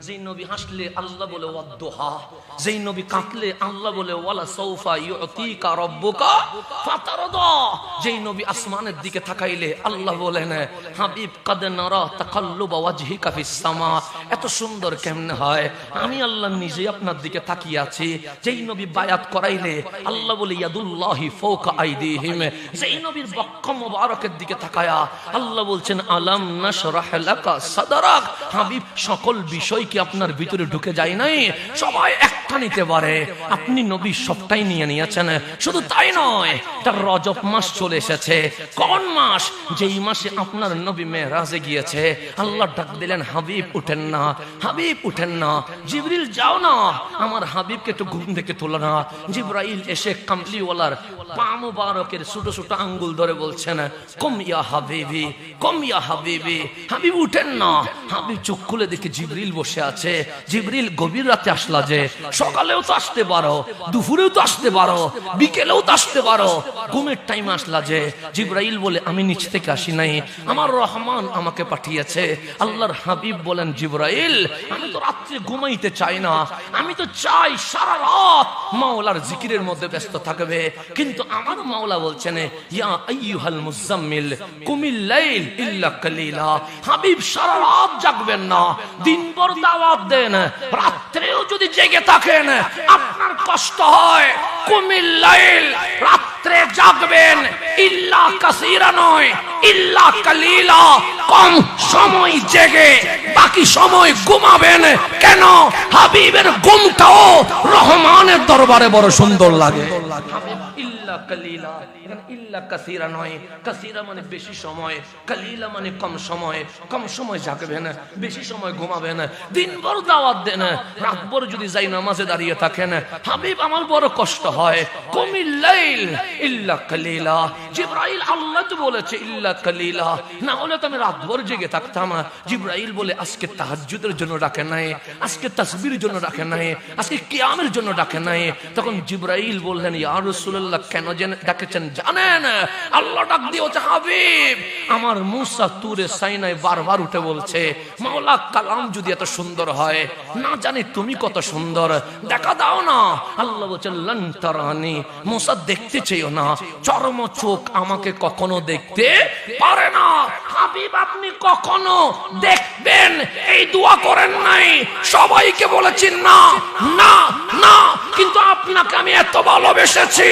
যেই নবী হাসলে আল্লাহ বলে ওয়াদ্দুহা, যেই নবী কাঁদলে আল্লাহ বলে ওয়ালা সাউফা ইউতিকা রাব্বুকা ফাতারদা, যেই নবী আসমানের দিকে তাকাইলে আল্লাহ বলেন হাবিব কাদ নারা তাকাল্লুবা ওয়াজহিকা ফিস সামা। এত সুন্দর কেমনে হয়? আমি আল্লাহ নিজে আপনার দিকে তাকিয়ে আছি। যেই নবী বায়াত করাইলে আল্লাহ বলে ইয়াদুল্লাহি ফাওকা আইদিহিম, যেই নবীর বক্ষ মোবারকের দিকে তাকায়া আল্লাহ বলছেন আলাম নাশরাহ লাকা সাদরাক। হাবিব সকল বিষয় কি আপনার ভিতরে ঢুকে যায় নাই? সবাই একটা নিতে পারে, আপনি নবী সবটাই নিয়ে নিয়েছেন। শুধু তাই নয়, তার রজব মাস চলে এসেছে। কোন মাস? যেই মাসে আপনার নবী মেরাজে গিয়েছে। আল্লাহ ডাক দিলেন হাবিব উঠেন না, হাবিব উঠেন না। জিবরিল যাও না, আমার হাবিবকে একটু ঘুম থেকে তোলো না। জিবরাইল এসে কামলিওয়ালার পা মুবারকের ছোট ছোট আঙ্গুল ধরে বলছেন কম ইয়া হাবিবি, কম ইয়া হাবিবি। হাবিব উঠেন না। হাবিব চোখ খুলে দেখে জিবরিল বসে আছে। জিবরিল গভীর রাতে আসলা যে, সকালেও তো আসতে পারো, দুপুরেও তো আসতে পারো, বিকেলেও তো আসতে পারো, ঘুমের টাইম আসলা যে। জিবরাইল বলে আমি নিচ থেকে আসি নাই, আমার রহমান আমাকে পাঠিয়েছে। আল্লাহর হাবিব বলেন জিবরাইল আমি তো রাত্রে ঘুমাইতে চাই না, আমি তো চাই সারা রাত মাওলার জিকিরের মধ্যে ব্যস্ত থাকবে। কিন্তু আমার মাওলা বলছেন ইয়া আইয়ুহাল মুজাম্মিল কুমিল লাইল ইল্লা কালিলা। হাবিব সারা রাত জাগবেন না, দিনভর দাওয়াত দেন, রাত্রেও যদি জেগে থাকেন আপনার কষ্ট হয়। কুমিল লাইল, রাত্রে জাগবেন, ইল্লা কাসীরা নয়, ইল্লা কালিলা, কম সময় জেগে বাকি সময় ঘুমাবেন। কেন? হাবিবের ঘুমটাও রহমানের দরবারে বড় সুন্দর লাগে। ইল্লা কালিলা, ইল্লা কাসীরা নয়। কাসীরা মানে বেশি সময়, কালিলা মানে কম সময়। কম সময় জাগবেন, বেশি সময় ঘুমাবেন, দিনভর দাওয়াত দেন, রাতভর যদি যাই নামাজে দাঁড়িয়ে থাকেন। হাবিব আমার বড় কষ্ট হয়। কুমিল লাইল ইল্লা কালিলা। জিবরাইল আল্লাহ তো বলেছে ইল্লা কালিলা, না হলে তো আমি রাতভর জেগে থাকতাম। জিবরাইল বলে আজকে তাহাজ্জুদের জন্য ডাকে নাই, আজকে তাসবির জন্য ডাকে নাই, আজকে কিয়ামের জন্য ডাকে নাই। তখন জিবরাইল বললেন ইয়া রাসূলুল্লাহ কেন ডাকেছেন জানেন? আল্লাহ ডাক দিয়েছে হাবিব আমার মুসা তুরে সাইনায় বারবার উঠে বলছে মাওলা কালাম যদি এত সুন্দর হয়, না জানি তুমি কত সুন্দর, দেখা দাও না। আল্লাহ বলছেন লান তারানি, মুসা দেখতে চেয়েও না, চরম চোখ আমাকে কখনো দেখতে পারে না। হাবিব আপনি কখনো দেখবেন এই দোয়া করেন নাই, সবাইকে বলেছেন না না না, কিন্তু আপনাকে আমি এত ভালোবেসেছি,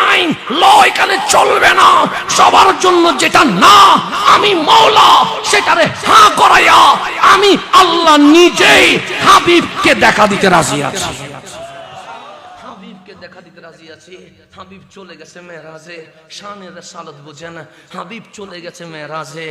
আইন ল এখানে চলবে না। সবার জন্য যেটা না আমি মাওলা সেটারে হ্যাঁ করাইয়া আমি আল্লাহ নিজেই হাবিবকে দেখা দিতে রাজি আছি। দেখা দিতে রাজি আছি। হাবিব চলে গেছে মেরাজে, শানের রিসালাত বুঝেন। হাবিব চলে গেছে মেরাজে,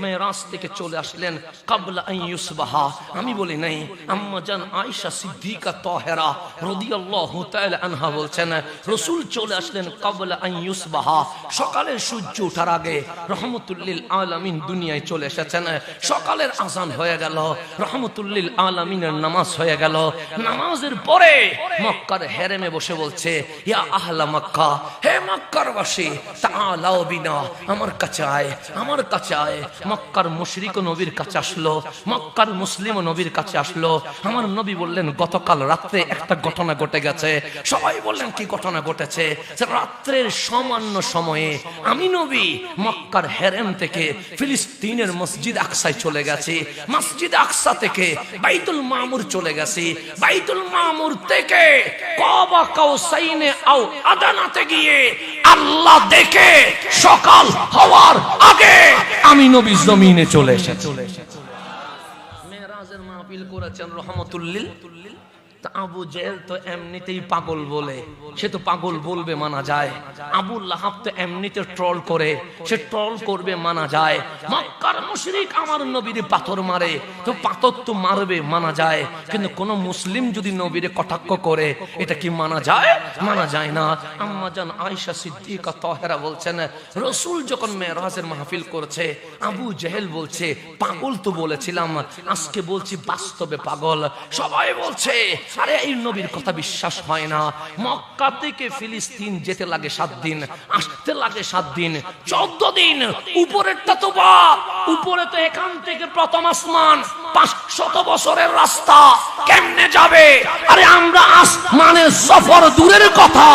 মেরাজ থেকে চলে আসলেন ক্বাবলা আন ইউসবাহা। আমি বলি নাই, আম্মা জান আয়েশা সিদ্দিকা তাহেরা রাদিয়াল্লাহু তাআলা আনহা বলছেন রাসূল চলে আসলেন ক্বাবলা আন ইউসবাহা, সকালের সূর্য ওঠার আগে। রহমাতুল লিল আলামিন দুনিয়ায় চলে এসেছেন। সকালের আযান হয়ে গেল, রহমাতুল লিল আলামিনের নামাজ হয়ে গেল। নামাজের পরে মক্কার হেরেমে বসে বলছে ইয়া আহলা মক্কা, হে মক্কার বাসী তাআলাও বিনা, আমার কাছে আয়, আমার কাছে আয়। মক্কার মুশরিক নবীর কাছে আসলো, মক্কার মুসলিম নবীর কাছে আসলো। আমার নবী বললেন গতকাল রাতে একটা ঘটনা ঘটে গেছে। সবাই বললেন কি ঘটনা ঘটেছে? রাত্রের সামান্য সময়ে আমি নবী মক্কার হেরেম থেকে ফিলিস্তিনের মসজিদ আকসায় চলে গেছি, মসজিদ আকসা থেকে বাইতুল মামুর চলে গেছি, বাইতুল মামুর থেকে কাবা কাউসাইনে আও আদানাতে গিয়ে আল্লাহ দেখে সকাল হওয়ার আগে আমি নবী জমিনে চলে এসেছি। মেরাজের মাহফিল করেছেন রহমাতুল লিল। আবু জেহেল তো এমনিতেই পাগল বলে, সে তো পাগল বলবে মানা যায়। আবু লাহাব তো এমনিতে ট্রল করে, সে ট্রল করবে মানা যায়। মক্কার মুশরিক আমার নবীরে পাথর মারে, তো পাথর তো মারবে মানা যায়। কিন্তু কোন মুসলিম যদি নবীরে কটাক্ষ করে এটা কি মানা যায়? মানা যায় না। আম্মা জান আয়েশা সিদ্দিকা তাহেরা বলছেন রাসূল যখন মেরাজের মাহফিল করছে আবু জেহেল বলছে পাগল তো বলেছিলাম, আজকে বলছি বাস্তবে পাগল। সবাই বলছে আরে এই নবীর কথা বিশ্বাস হয় না। মক্কা থেকে ফিলিস্তিন যেতে লাগে 7 দিন, আসতে লাগে 7 দিন, 14 দিন। উপরেরটা তো বাপ, উপরে তো এখান থেকে প্রথম আসমান 500 বছরের রাস্তা, কেমনে যাবে? আরে আমরা আসমানের সফর দূরের কথা,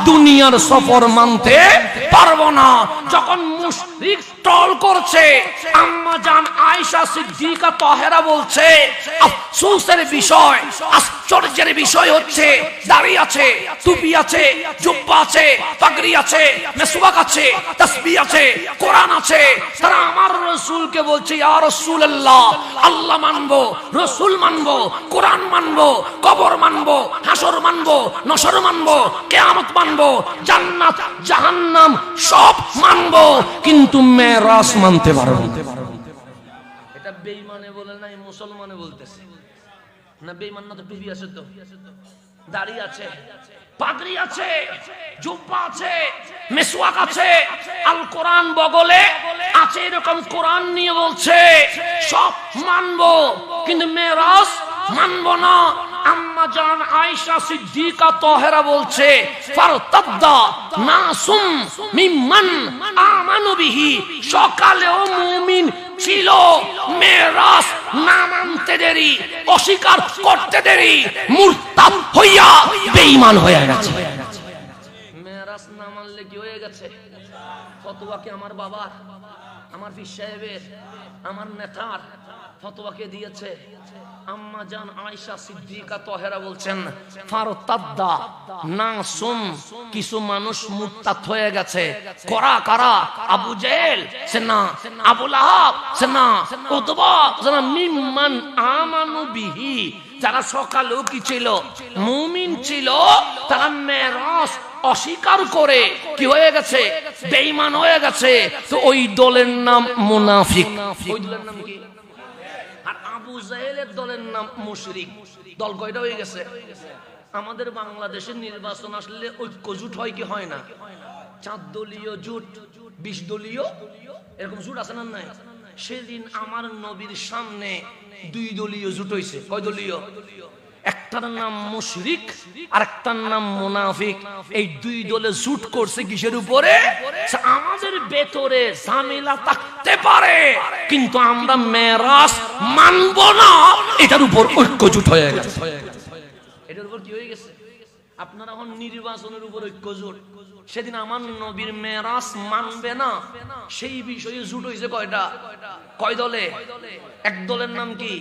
দুনিয়ার সফর মানতে পারবো না। যখন মুশরিক টল করছে, আম্মা জান আয়েশা সিদ্দিকা তাহেরা বলছে আফসোসের বিষয়, আশ্চর্যের বিষয় হচ্ছে দাড়ি আছে, টুপি আছে, জুব্বা আছে, পাগড়ি আছে, মেসওয়াক আছে, তাসবিহ আছে, কোরআন আছে, তারা আমার রাসূলকে বলছে ইয়া রাসূলুল্লাহ, আল্লাহ মানবো, রাসূল মানবো, কোরআন মানবো, কবর মানবো, হাসর মানবো, নসর মানবো, কিয়ামত মানবো, জান্নাত জাহান্নাম সব মানবো, কিন্তু মেরাজ মানতে পারবো না। এটা বেঈমানে বলে নাই, মুসলমানে বলতেছে না। বেঈমান না তো টুপি আছে, তো দাড়ি আছে, পাগড়ি আছে, জুব্বা আছে, মিসওয়াক আছে, আল কোরআন বগলে আছে, এরকম কোরআন নিয়ে বলছে সব মানবো, কিন্তু মেরাজ মানবো না। আম্মা জান আয়েশা সিদ্দিকা তাহেরা বলছে ফারতাদ্দা নাসুম মিম্মান আমানু বিহি, সকালেও মুমিন ছিল, মেরাজ না মানতে দেরি, অস্বীকার করতে দেরি, মুরতাদ হইয়া বেঈমান হয়ে গেছে। মেরাজ না মানলে কি হয়ে গেছে? ফতোয়া কি আমার বাবার, আমার পীর সাহেবের, আমার নেতার ফতোয়াকে দিয়েছে? আম্মা জান আয়েশা সিদ্দিকা তাহেরা বলছেন ফারতাদ্দা নাসুম, কিছু মানুষ মুরতাদ হয়ে গেছে। করা কারা? আবু জেহেল সে না, আবু লাহাব সে না, উতবা সে না, মিম্মান আমানু বিহি, যারা সকালেও কি ছিল? মুমিন ছিল, তারা মেরাজ অস্বীকার করে কি হয়ে গেছে? বেঈমান হয়ে গেছে। তো ওই দলের নাম মুনাফিক। ওই দলের নাম কি? আর আবু জাহেলের দলের নাম মুশরিক। দল কয়টা হয়ে গেছে? আমাদের বাংলাদেশের নির্বাচন আসলে ঐক্য জোট হয় কি হয় না? 4 দলীয় জোট, 20 দলীয়, এরকম জোট আছে না নাই? সেদিন আমার নবীর সামনে 2 দলীয় জোট হইছে। কয় দলীয়? একটার নাম মুশরিক আর একটার নাম মুনাফিক। এই 2 দলে জোট করছে কিসের উপরে? আমাদের ভেতরে ঝামেলা থাকতে পারে, কিন্তু আমরা মেরাজ মানব না, এটার উপর ঐক্য জোট হয়ে গেছে। এটার উপর কি হয়ে গেছে? আপনারা এখন নির্বাচনের উপর ঐক্য জোট। সেদিন আমার নবীর মেরাজ মানবে না, সেই বিষয়ে জোট হইছে কয়টা? কয় দলে? এক দলের নাম কি?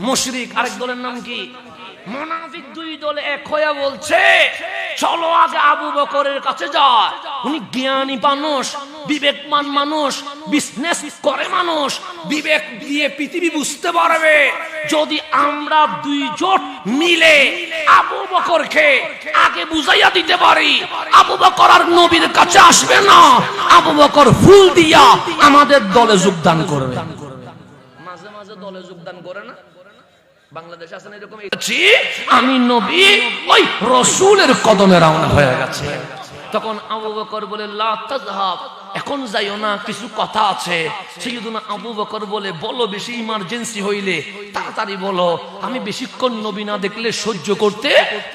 মুশরিক, আরেক দলের নাম কি? মুনাফিক। 2 দলে এক হয়ে বলছে চলো আগে আবু বকরের কাছে যায়, উনি জ্ঞানী মানুষ, বিবেকমান মানুষ, বিজনেস করে মানুষ, বিবেক দিয়ে পৃথিবী বুঝতে পারবে। যদি আমরা 2 জোট মিলে আবু বকরকে আগে বুঝাইয়া দিতে পারি, আবু বকর আর নবীর কাছে আসবে না, আবু বকর ফুল দিয়া আমাদের দলে যোগদান করবে। মাঝে মাঝে দলে যোগদান করে না? বাংলাদেশ আছেন এরকম। আমি নবী ওই রাসূলের কদমে রওনা হয়ে গেছে। তখন আবু বকর বলে লা তাযহাব, এখন যাইও না, কিছু কথা আছে। সাইয়েদুনা আবু বকর বলে বলো, বেশি ইমার্জেন্সি হইলে তাড়াতাড়ি বলো, আমি বেশিক্ষণ নবী না দেখলে সহ্য করতে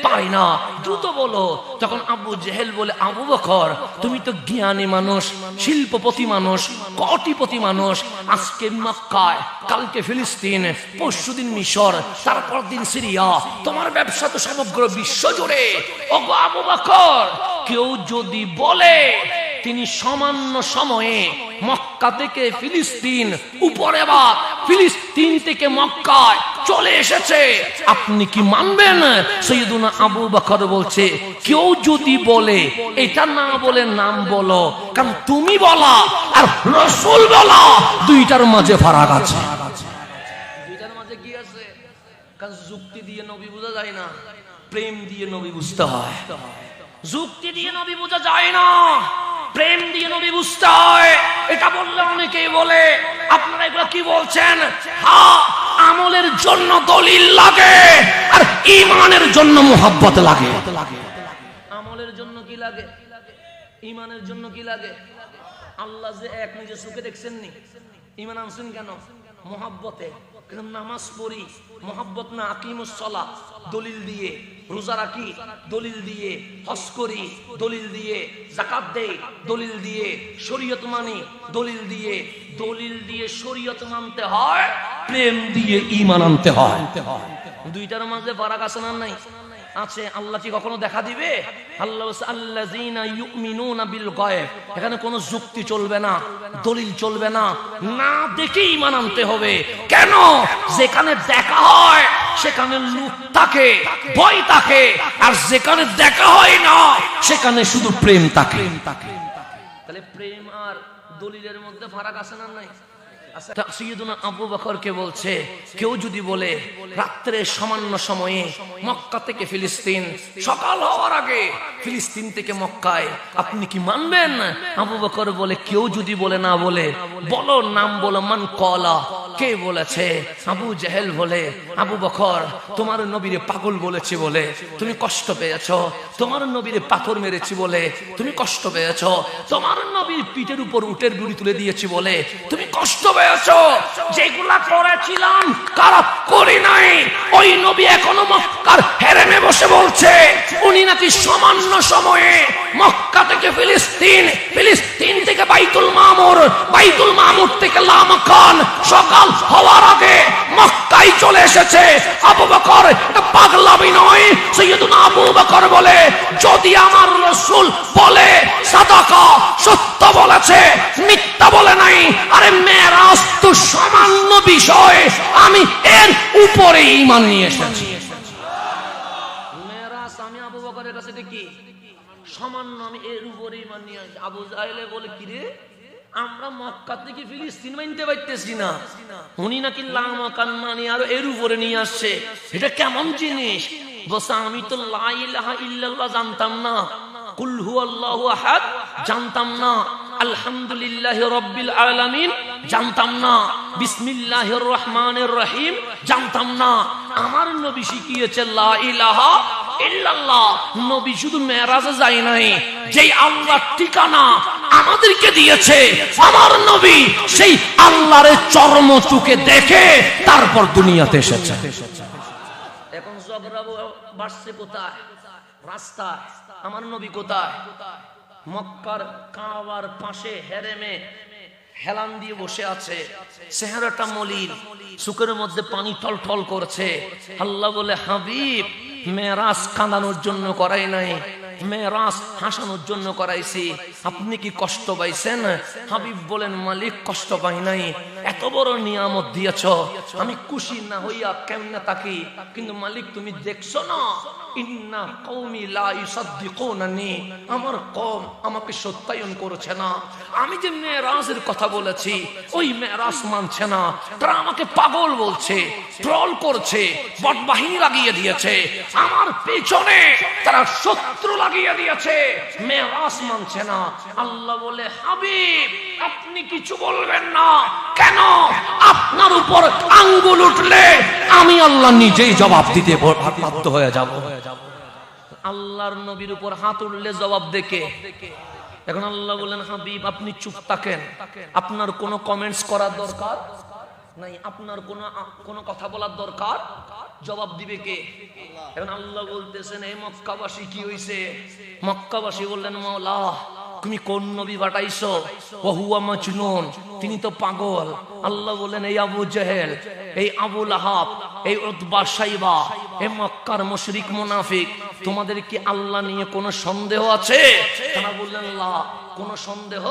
পারি না, দ্রুত বলো। তখন আবু জেহেল বলে আবু বকর তুমি তো জ্ঞানী মানুষ, শিল্পপতি মানুষ, কোটিপতি মানুষ, আজকে মক্কায়, কালকে ফিলিস্তিন, পরশুদিন মিশর, তারপর দিন সিরিয়া, তোমার ব্যবসা তো সমগ্র বিশ্ব জুড়ে। ওগো আবু বকর, কেউ যদি বলে তিনি সামান্য সময়ে মক্কা থেকে ফিলিস্তিন, উপরে বা ফিলিস্তিন থেকে মক্কায় চলে এসেছে, আপনি কি মানবেন? সাইয়েদুনা আবু বকর বলছে কেউ যদি বলে, এটা না বলে নাম বলো, কারণ তুমি বলা আর রাসূল বলা 2টার মাঝে ফারাক আছে। 2টার মাঝে কি আছে? কারণ যুক্তি দিয়ে নবী বোঝা যায় না, প্রেম দিয়ে নবী বুঝতে হয়। যুক্তি দিয়ে নবী বোঝা যায় না, প্রেম দিয়ে নবী বুঝতে হয়। এটা বললে অনেকেই বলে আপনারা এগুলো কি বলছেন? হ্যাঁ, আমলের জন্য দলিল লাগে আর ঈমানের জন্য মুহাব্বত লাগে। আমলের জন্য কি লাগে? ঈমানের জন্য কি লাগে? আল্লাহ যে এক, নিজে চোখে দেখছেন নি, ঈমান আনছেন কেন? মুহাব্বতে। কিন্তু নামাজ পড়ি মোহাব্বত না, আকিমুস সালাহ দলিল দিয়ে, রোজা রাখি দলিল দিয়ে, হজ করি দলিল দিয়ে, যাকাত দেই দলিল দিয়ে, শরীয়ত মানি দলিল দিয়ে। দলিল দিয়ে শরীয়ত মানতে হয়, প্রেম দিয়ে ঈমান আনতে হয়। দুইটার মাঝে ফারাক আছে না নাই? আছে। আল্লাহ কি কখনো দেখা দিবে? আল্লাহ বলছে আল্লাযীনা ইউমিনুনা বিল গায়ব। এখানে কোনো যুক্তি চলবে না, দলিল চলবে না, না দেখে ঈমান আনতে হবে। কেন? যেখানে দেখা হয় সেখানে লুক থাকে, ভয় থাকে, আর যেখানে দেখা হয় না সেখানে শুধু প্রেম থাকে। তাহলে প্রেম আর দলিলের মধ্যে ফারাক আছে না নাই? সাইয়্যিদুনা আবু বকরকে বলছে, কেউ যদি বলে রাত্রে সামান্য সময়ে মক্কা থেকে ফিলিস্তিন, সকাল হওয়ার আগে ফিলিস্তিন থেকে মক্কায়, আপনি কি মানবেন? আবু বকর বলে, কেউ যদি বলে, না বলে বলো, নাম বলো, মান কলা, কে বলেছে? আবু জেহেল বলে, আবু বকর তোমার নবীরে পাগল বলেছি বলে তুমি কষ্ট পেয়েছো, তোমার নবীরে পাথর মেরেছি বলে তুমি কষ্ট পেয়েছো, তোমার নবীর পিঠের উপর উটের বুড়ি তুলে দিয়েছি বলে তুমি কষ্ট পেয়েছো। যেগুলা করেছিলাম খারাপ করি নাই। ওই নবী এখনো মক্কার হেরেমে বসে বলছে উনি নাকি সামান্য সময়ে মক্কা থেকে ফিলিস্তিন, ফিলিস্তিন থেকে বাইতুল মামুর, বাইতুল মামুর থেকে লামাকান, সকাল হওয়ার আগে মক্কায় চলে এসেছে। আবু বকর এটা পাগলামি নয়। সাইয়্যিদুনা আবু বকর বলে, যদি আমার রাসূল বলে সাদাকা, সত্য বলেছে, মিথ্যা বলে নাই। আরে মেরাজ তো সামান্য বিষয়, আমি এর উপরে ঈমান নিয়ে এসেছি। মেরাজ আমি আবু বকরের কাছে কি সামান্য, আমি এর উপরে ঈমান নিয়ে আসি। আবু জাহেলে বলে, কি রে আমরা মক্কা থেকে ফিলিস্তিন মানতে পারতেছি না, উনি নাকি লামাকান মানি আর এর উপরে নিয়ে আসছে, এটা কেমন জিনিস? বসা আমি তো লা ইলাহা ইল্লাল্লাহ জানতাম না, কুল হুয়াল্লাহু আহাদ জানতাম না, আলহামদুলিল্লাহি রাব্বিল আলামিন জানতাম না, বিসমিল্লাহির রহমানির রহিম জানতাম না। আমার নবী শিখিয়েছে লা ইলাহা ইল্লাল্লাহ। নবী শুধু মেরাজে যায় নাই, যেই আল্লাহর ঠিকানা আমাদেরকে দিয়েছে আমার নবী সেই আল্লাহর চর্ম চোখে দেখে তারপর দুনিয়াতে এসেছে। এখন জবরাবু বাসছে কোথায়? রাস্তায়। আমার নবী কোথায়? মক্কার কাবার পাশে হেরেমে হেলান দিয়ে বসে আছে, চেহারাটা মলিন, চোখের মধ্যে পানি টলটল করছে। আল্লাহ বলে, হাবিব মেরাজ কাঁদানোর জন্য করাই নাই, মেরাজ হাসানোর জন্য করাইছি। আপনি কি কষ্ট পাইছেন? হাবিব বলেন, মালিক কষ্ট পাই নাই, এত বড় নিয়ামত দিয়েছ, আমি খুশি না হইয়া কেমনে থাকি? কিন্তু মালিক তুমি দেখছো না, ইন্না কওমি লা ইউসাদ্দিকুনানি, আমার কওম আমাকে সত্যায়ন করেছে না। আমি যে মেরাজের কথা বলেছি ওই মেরাজ মানছে না, তারা আমাকে পাগল বলছে, ট্রল করছে, বটবাহিনী লাগিয়ে দিয়েছে, আমার পেছনে তারা শত্রু লাগিয়ে দিয়েছে, মেরাজ মানছে না। আল্লাহ বলে, হাবিব আপনি কিছু বলবেন না। কেন? আপনার উপর আঙ্গুল উঠলে আমি আল্লাহ নিজেই জবাব দিতে বাধ্য হয়ে যাব। আল্লাহর নবীর উপর হাত উঠলে জবাব দেখে। এখন আল্লাহ বলেন, হাবিব আপনি চুপ থাকেন, আপনার কোনো কমেন্টস করার দরকার নাই, আপনার কোনো কথা বলার দরকার, জবাব দিবে কে? এখন আল্লাহ বলতেছেন, এই মক্কাবাসী কি হইছে? মক্কাবাসী বললেন, মাওলা তুমি কোন নবী পাঠাইছো? ওহুয়া মাজনুন, তিনি তো পাগল। আল্লাহ বলেন, এই আবু জেহেল, এই আবু লাহাব, এই উতবা সাইবা, এই মক্কার মুশরিক মুনাফিক, তোমাদের কি আল্লাহ নিয়ে কোনো সন্দেহ আছে? তারা বললেন, লা, কোনো সন্দেহ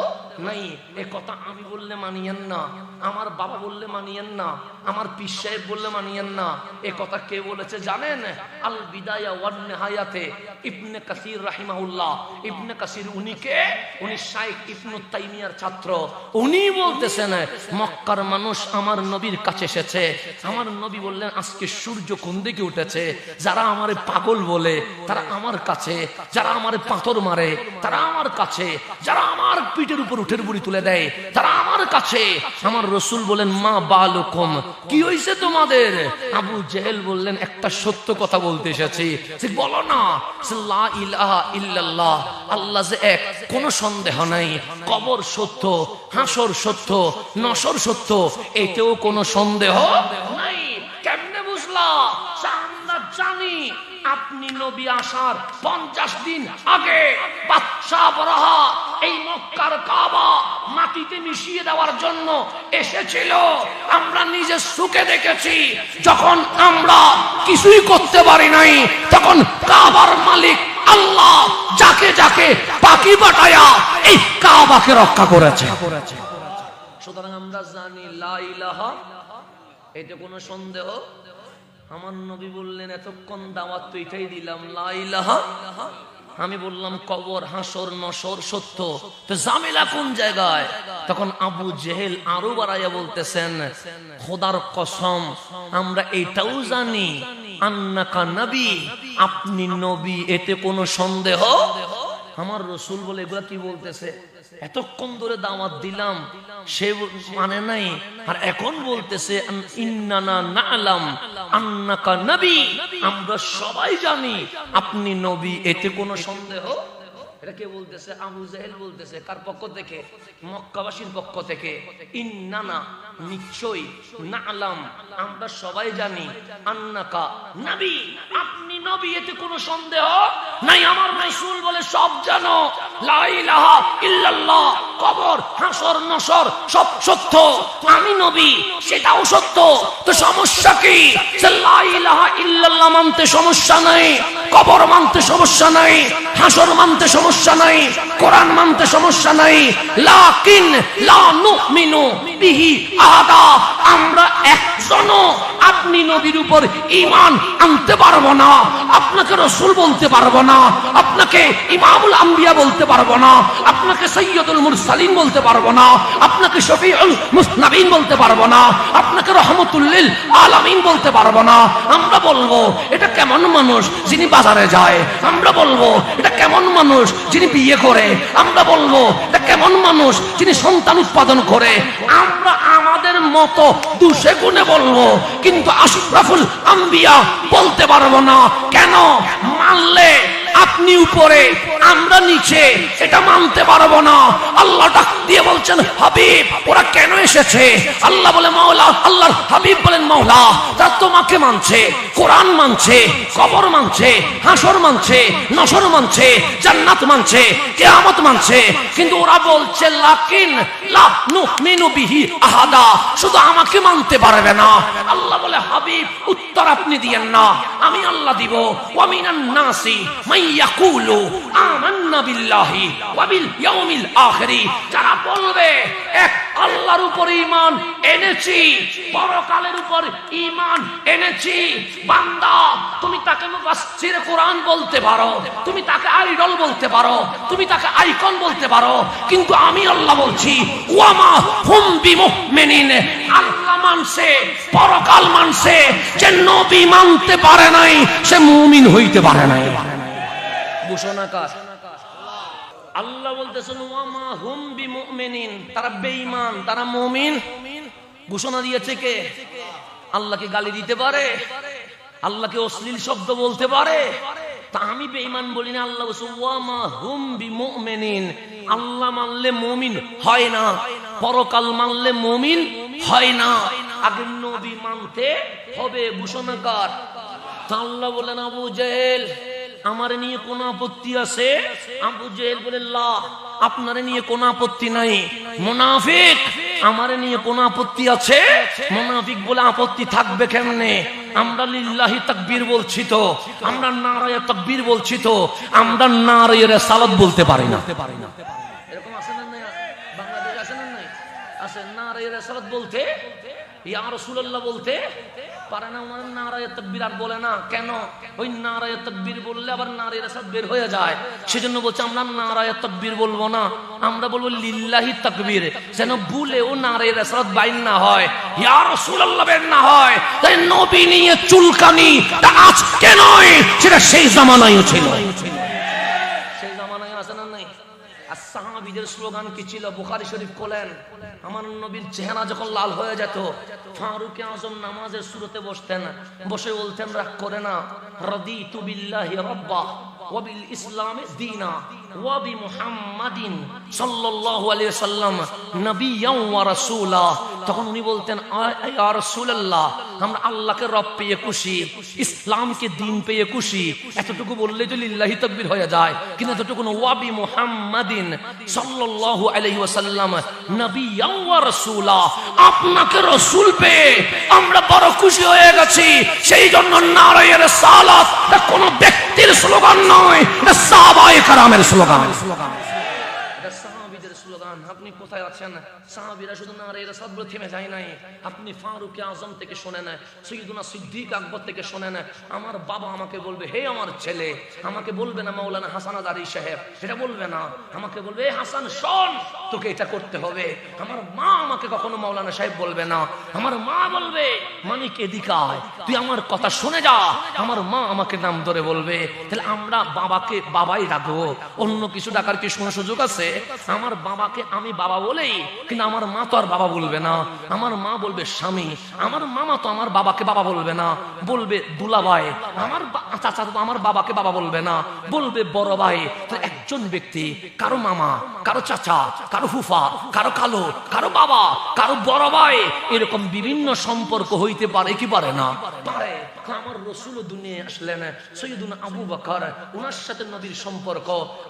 নাই। এ কথা আমি বললে মানিয়েন না, আমার বাবা বললে মানিয়েন না, আমার পীর সাহেব বললে মানিয়েন না। এ কথা কে বলেছে জানেন? আল বিদায়া ওয়ান নিহায়াতে ইবনে কাসির রাহিমাহুল্লাহ। ইবনে কাসির উনি কে? উনি শাইখ ইবনে তাইমিয়ার ছাত্র। উনি বলতেছেন, মক্কার মানুষ আমার নবীর কাছে এসেছে, আমার নবী বললেন আজকে সূর্য কোন দিকে উঠেছে, যারা আমারে পাগল বলে তারা আমার কাছে, যারা আমারে পাথর মারে তারা আমার কাছে, যারা আমার পিঠের উপর উঠের বুড়ি তুলে দেয় তারা আমার কাছে। আমার রাসূল বলেন, মা বালুকুম, কি হইছে তোমাদের? আবু জেহেল বললেন, একটা সত্য কথা বলতে এসেছি। ঠিক বলো না, লা ইলাহা ইল্লাল্লাহ, আল্লাহ যে এক, কোনো সন্দেহ নাই। কবর সত্য, হাসর সত্য, নসর সত্য, এতেও কোনো সন্দেহ নাই। আল্লাহ আমরা জানি আপনি নবী আসার 50 দিন আগে বাদশা আবরাহা এই মক্কার কাবা মাটিতে মিশিয়ে দেওয়ার জন্য এসেছিল। আমরা নিজে চোখে দেখেছি। যখন আমরা কিছুই করতে পারি নাই, তখন কাবার মালিক আল্লাহ যাকে যাকে পাখি পাঠায়া এই কাবাকে রক্ষা করেছে। সুতরাং আমরা জানি লা ইলাহা, এটা কোনো সন্দেহ। আমার নবী বললেন এতক্ষণ দাওয়াত তো এটাই দিলাম, লা ইলাহা। আমি বললাম কবর, হাসর, নসর সত্য, তো ঝামেলা কোন জায়গায়? তখন আবু জেহেল আরো বাড়াইয়া বলতেছেন, খোদার কসম আমরা এটাও জানি আন্নাকা নবী, আপনি নবী, এতে কোনো সন্দেহ। আমার রসুল বলে এগুলা কি বলতেছে? এতক্ষণ ধরে দাওয়াত দিলাম, সে মানে নাই, আর এখন বলতেছে ইন্নানা না'লাম আন্নাকা নবী, আমরা সবাই জানি আপনি নবী, এতে কোনো সন্দেহ। এটা কে বলতেছে? আবু জাহেল বলতেছে। কার পক্ষ থেকে? মক্কাবাসীর পক্ষ থেকে। ইন্নানা, নিশ্চয়ই, না'লাম, আমরা সবাই জানি, আন্নাকা নবী, আপনি নবী, এতে কোনো সন্দেহ নাই। আমার রাসূল বলে সব জানো, লা ইলাহা ইল্লাল্লাহ, কবর, হাসর, নসর সব সত্য, আমি নবী সেটাও সত্য, তো সমস্যা কি? লা ইলাহা ইল্লাল্লাহ মানতে সমস্যা নাই, কবর মানতে সমস্যা নাই, হাসর মানতে সমস্যা নাই, কোরআন মানতে সমস্যা নাই, লাকিন লা নুমিনু বিহি আহাদা, আমরা একজনও আপনি নবীর উপর ঈমান আনতে পারবো না, আপনাকে রাসূল বলতে পারবো না, আপনাকে ইমামুল আম্বিয়া বলতে পারবো না, আপনাকে সাইয়্যিদুল মুরসালিন বলতে পারবো না, আপনাকে শফিউল মুসনাবিন বলতে পারবো না, আপনাকে রহমাতুল লিল আলামিন বলতে পারবো না। আমরা বলবো এটা কেমন মানুষ যিনি বাজারে যায়, আমরা বলবো এটা কেমন মানুষ যিনি বিয়ে করে, আমরা বলবো এটা কেমন মানুষ যিনি সন্তান উৎপাদন করে, আমরা আমাদের মতো দুশে গুণে বলবো, কিন্তু আশরাফুল আম্বিয়া বলতে পারবো না। কেন? মানলে আপনি উপরে, আমরা নিচে, এটা মানতে পারবো না। আল্লাহ ডাক দিয়ে বলছেন, হাবিব ওরা কেন এসেছে? আল্লাহ বলে মাওলা, আল্লাহর হাবিব বলেন মাওলা, তারা তোমাকে মানছে, কোরআন মানছে, কবর মানছে, হাসর মানছে, নসর মানছে, জান্নাত মানছে, কিয়ামত মানছে, কিন্তু ওরা বলছে লাকিন লা নুমিনু বিহি আহাদা, শুধু আমাকে মানতে পারবে না। আল্লাহ বলে হাবিব উত্তর আপনি দিয়েন না, আমি আল্লাহ দিব। ওয়া মিনান নাসি ইয়াকুলু আমান্না বিল্লাহি ওয়া বিল ইয়াউমিল আখির, যারা বলবে এক আল্লাহর উপর ঈমান এনেছি, পরকালের উপর ঈমান এনেছি। বান্দা তুমি তাকে মুফাসসির কোরআন বলতে পারো, তুমি তাকে আইডল বলতে পারো, তুমি তাকে আইকন বলতে পারো, কিন্তু আমি আল্লাহ বলছি ওয়া মা হুম বিমুমিনিন, আল্লাহ মানছে, পরকাল মানছে, যে নবী মানতে পারে নাই সে মুমিন হইতে পারে নাই। আল্লাহ বলতেছেন ওয়া মা হুম বিমুমিনিন, তারা বেঈমান, তারা মুমিন। ঘোষণা দিয়েছে কে? আল্লাহকে গালি দিতে পারে, আল্লাহকে অশ্লীল শব্দ বলতে পারে, তা আমি বেঈমান বলি না। আল্লাহ বলছে ওয়া মা হুম বিমুমিনিন, আল্লাহ মানলে মুমিন হয় না, পরকাল মানলে মুমিন হয় না, আগে নবী মানতে হবে। ঘোষণাকার আল্লাহ বলেন আবু জেহেল আমার নিয়ে কোনো আপত্তি আছে? আবু জেহেল বলে লা, আপনার নিয়ে কোনো আপত্তি নাই। মুনাফিক আমার নিয়ে কোনো আপত্তি আছে? মুনাফিক বলে আপত্তি থাকবে কেমনে? আমরা লিল্লাহি তাকবীর বলছি তো, আমরা নারায়ে তাকবীর বলছি তো, আমরা নারায়ে রিসালাত বলতে পারি না। এরকম আছে না? বাংলাদেশে আছে না? নাই আছে। নারায়ে রিসালাত বলতে, ইয়া রাসূলুল্লাহ বলতে পারে না। ওনার নারায়ে তাকবীর আর বলে না। কেন? ওই নারায়ে তাকবীর বললে আবার নারায়ে রিসালাত বের হয়ে যায়, সেজন্য বলছে আমরা নারায়ে তাকবীর বলবো না, আমরা বলবো লিল্লাহি তাকবীর, যেন ভুলেও নারায়ে রিসালাত বাইন না হয়, ইয়া রাসূলুল্লাহ বের না হয়। তাই নবী নিয়ে চুলকানি তা আজকে নয়, সেটা সেই জামানায়ও ছিল। সেই জামানায় আছে না? নাই। আর সাহাবীদের স্লোগান কি ছিল? বুখারী শরীফ খোলেন, আমার নবীর চেহারা যখন লাল হয়ে যেত, ফারুক আযম নামাজের শুরুতে বসতেন, বসে বলতেন রাগ করে না, রাদিতু বিল্লাহি রাব্বা ওয়া বিল ইসলামি দীনা ওয়া বি মুহাম্মাদিন সাল্লাল্লাহু আলাইহি ওয়াসাল্লাম নবিয়্যান ওয়া রাসূলা। তখন উনি বলতেন ইয়া রাসূলুল্লাহ, আমরা আল্লাহকে রব পেয়ে খুশি, ইসলামকে দিন পেয়ে খুশি। এতটুকু বললে তো লিল্লাহি তাকবীর হয়ে যায়, কিন্তু এতটুকু ওয়া বি মুহাম্মাদিন সাল্লাল্লাহু আলাইহি ওয়াসাল্লাম নবিয়্যান ওয়া রাসূলা, আপনাকে রাসূল পেয়ে আমরা বড় খুশি হয়ে গেছি। সেই জন্য নারায়ে রিসালাত কোন ব্যক্তির স্লোগান নয়, এটা সাহাবায়ে কেরামের স্লোগান। আপনি কোথায় আছেন? সাহাবীরা শুধু নারায়ে রিসালাত বলে থেমে যায় নাই। আপনি ফারুক আজম থেকে শোনেন, সৈয়দুনা সিদ্দিক আকবর থেকে শোনেন। আমার বাবা আমাকে বলবে হে আমার ছেলে, আমাকে বলবে না মাওলানা হাসান আজারি সাহেব, এটা বলবে না, আমাকে বলবে এ হাসান শোন, তোকে এটা করতে হবে। আমার মা আমাকে কখনো মাওলানা সাহেব বলবে না, আমার মা বলবে মানিক এদিকে আয়, তুই আমার কথা শুনে যা। আমার মা আমাকে নাম ধরে বলবে। তাহলে আমরা বাবাকে বাবাই রাখবো, অন্য কিছু ডাকার কি কোনো সুযোগ আছে? আমার বাবাকে আমি বাবা বলেই, কিন্তু আমার মা তো আর বাবা বলবে না, আমার মা বলবে স্বামী। আমার মামা তো আমার বাবাকে বাবা বলবে না, বলবে দুলাভাই। আমার চাচা তো আমার বাবাকে বাবা বলবে না, বলবে বড় ভাই। তো একজন ব্যক্তি কারো মামা, কারো চাচা, কারো ফুফা, কারো খালো, কারো বাবা, কারো বড় ভাই, এরকম বিভিন্ন সম্পর্ক হইতে পারে কি পারে না? পারে। আমার রাসূল দুনিয়ায় আসলেন, সৈয়দুনা আবু বকর, ওনার সাথে নবীর সম্পর্ক।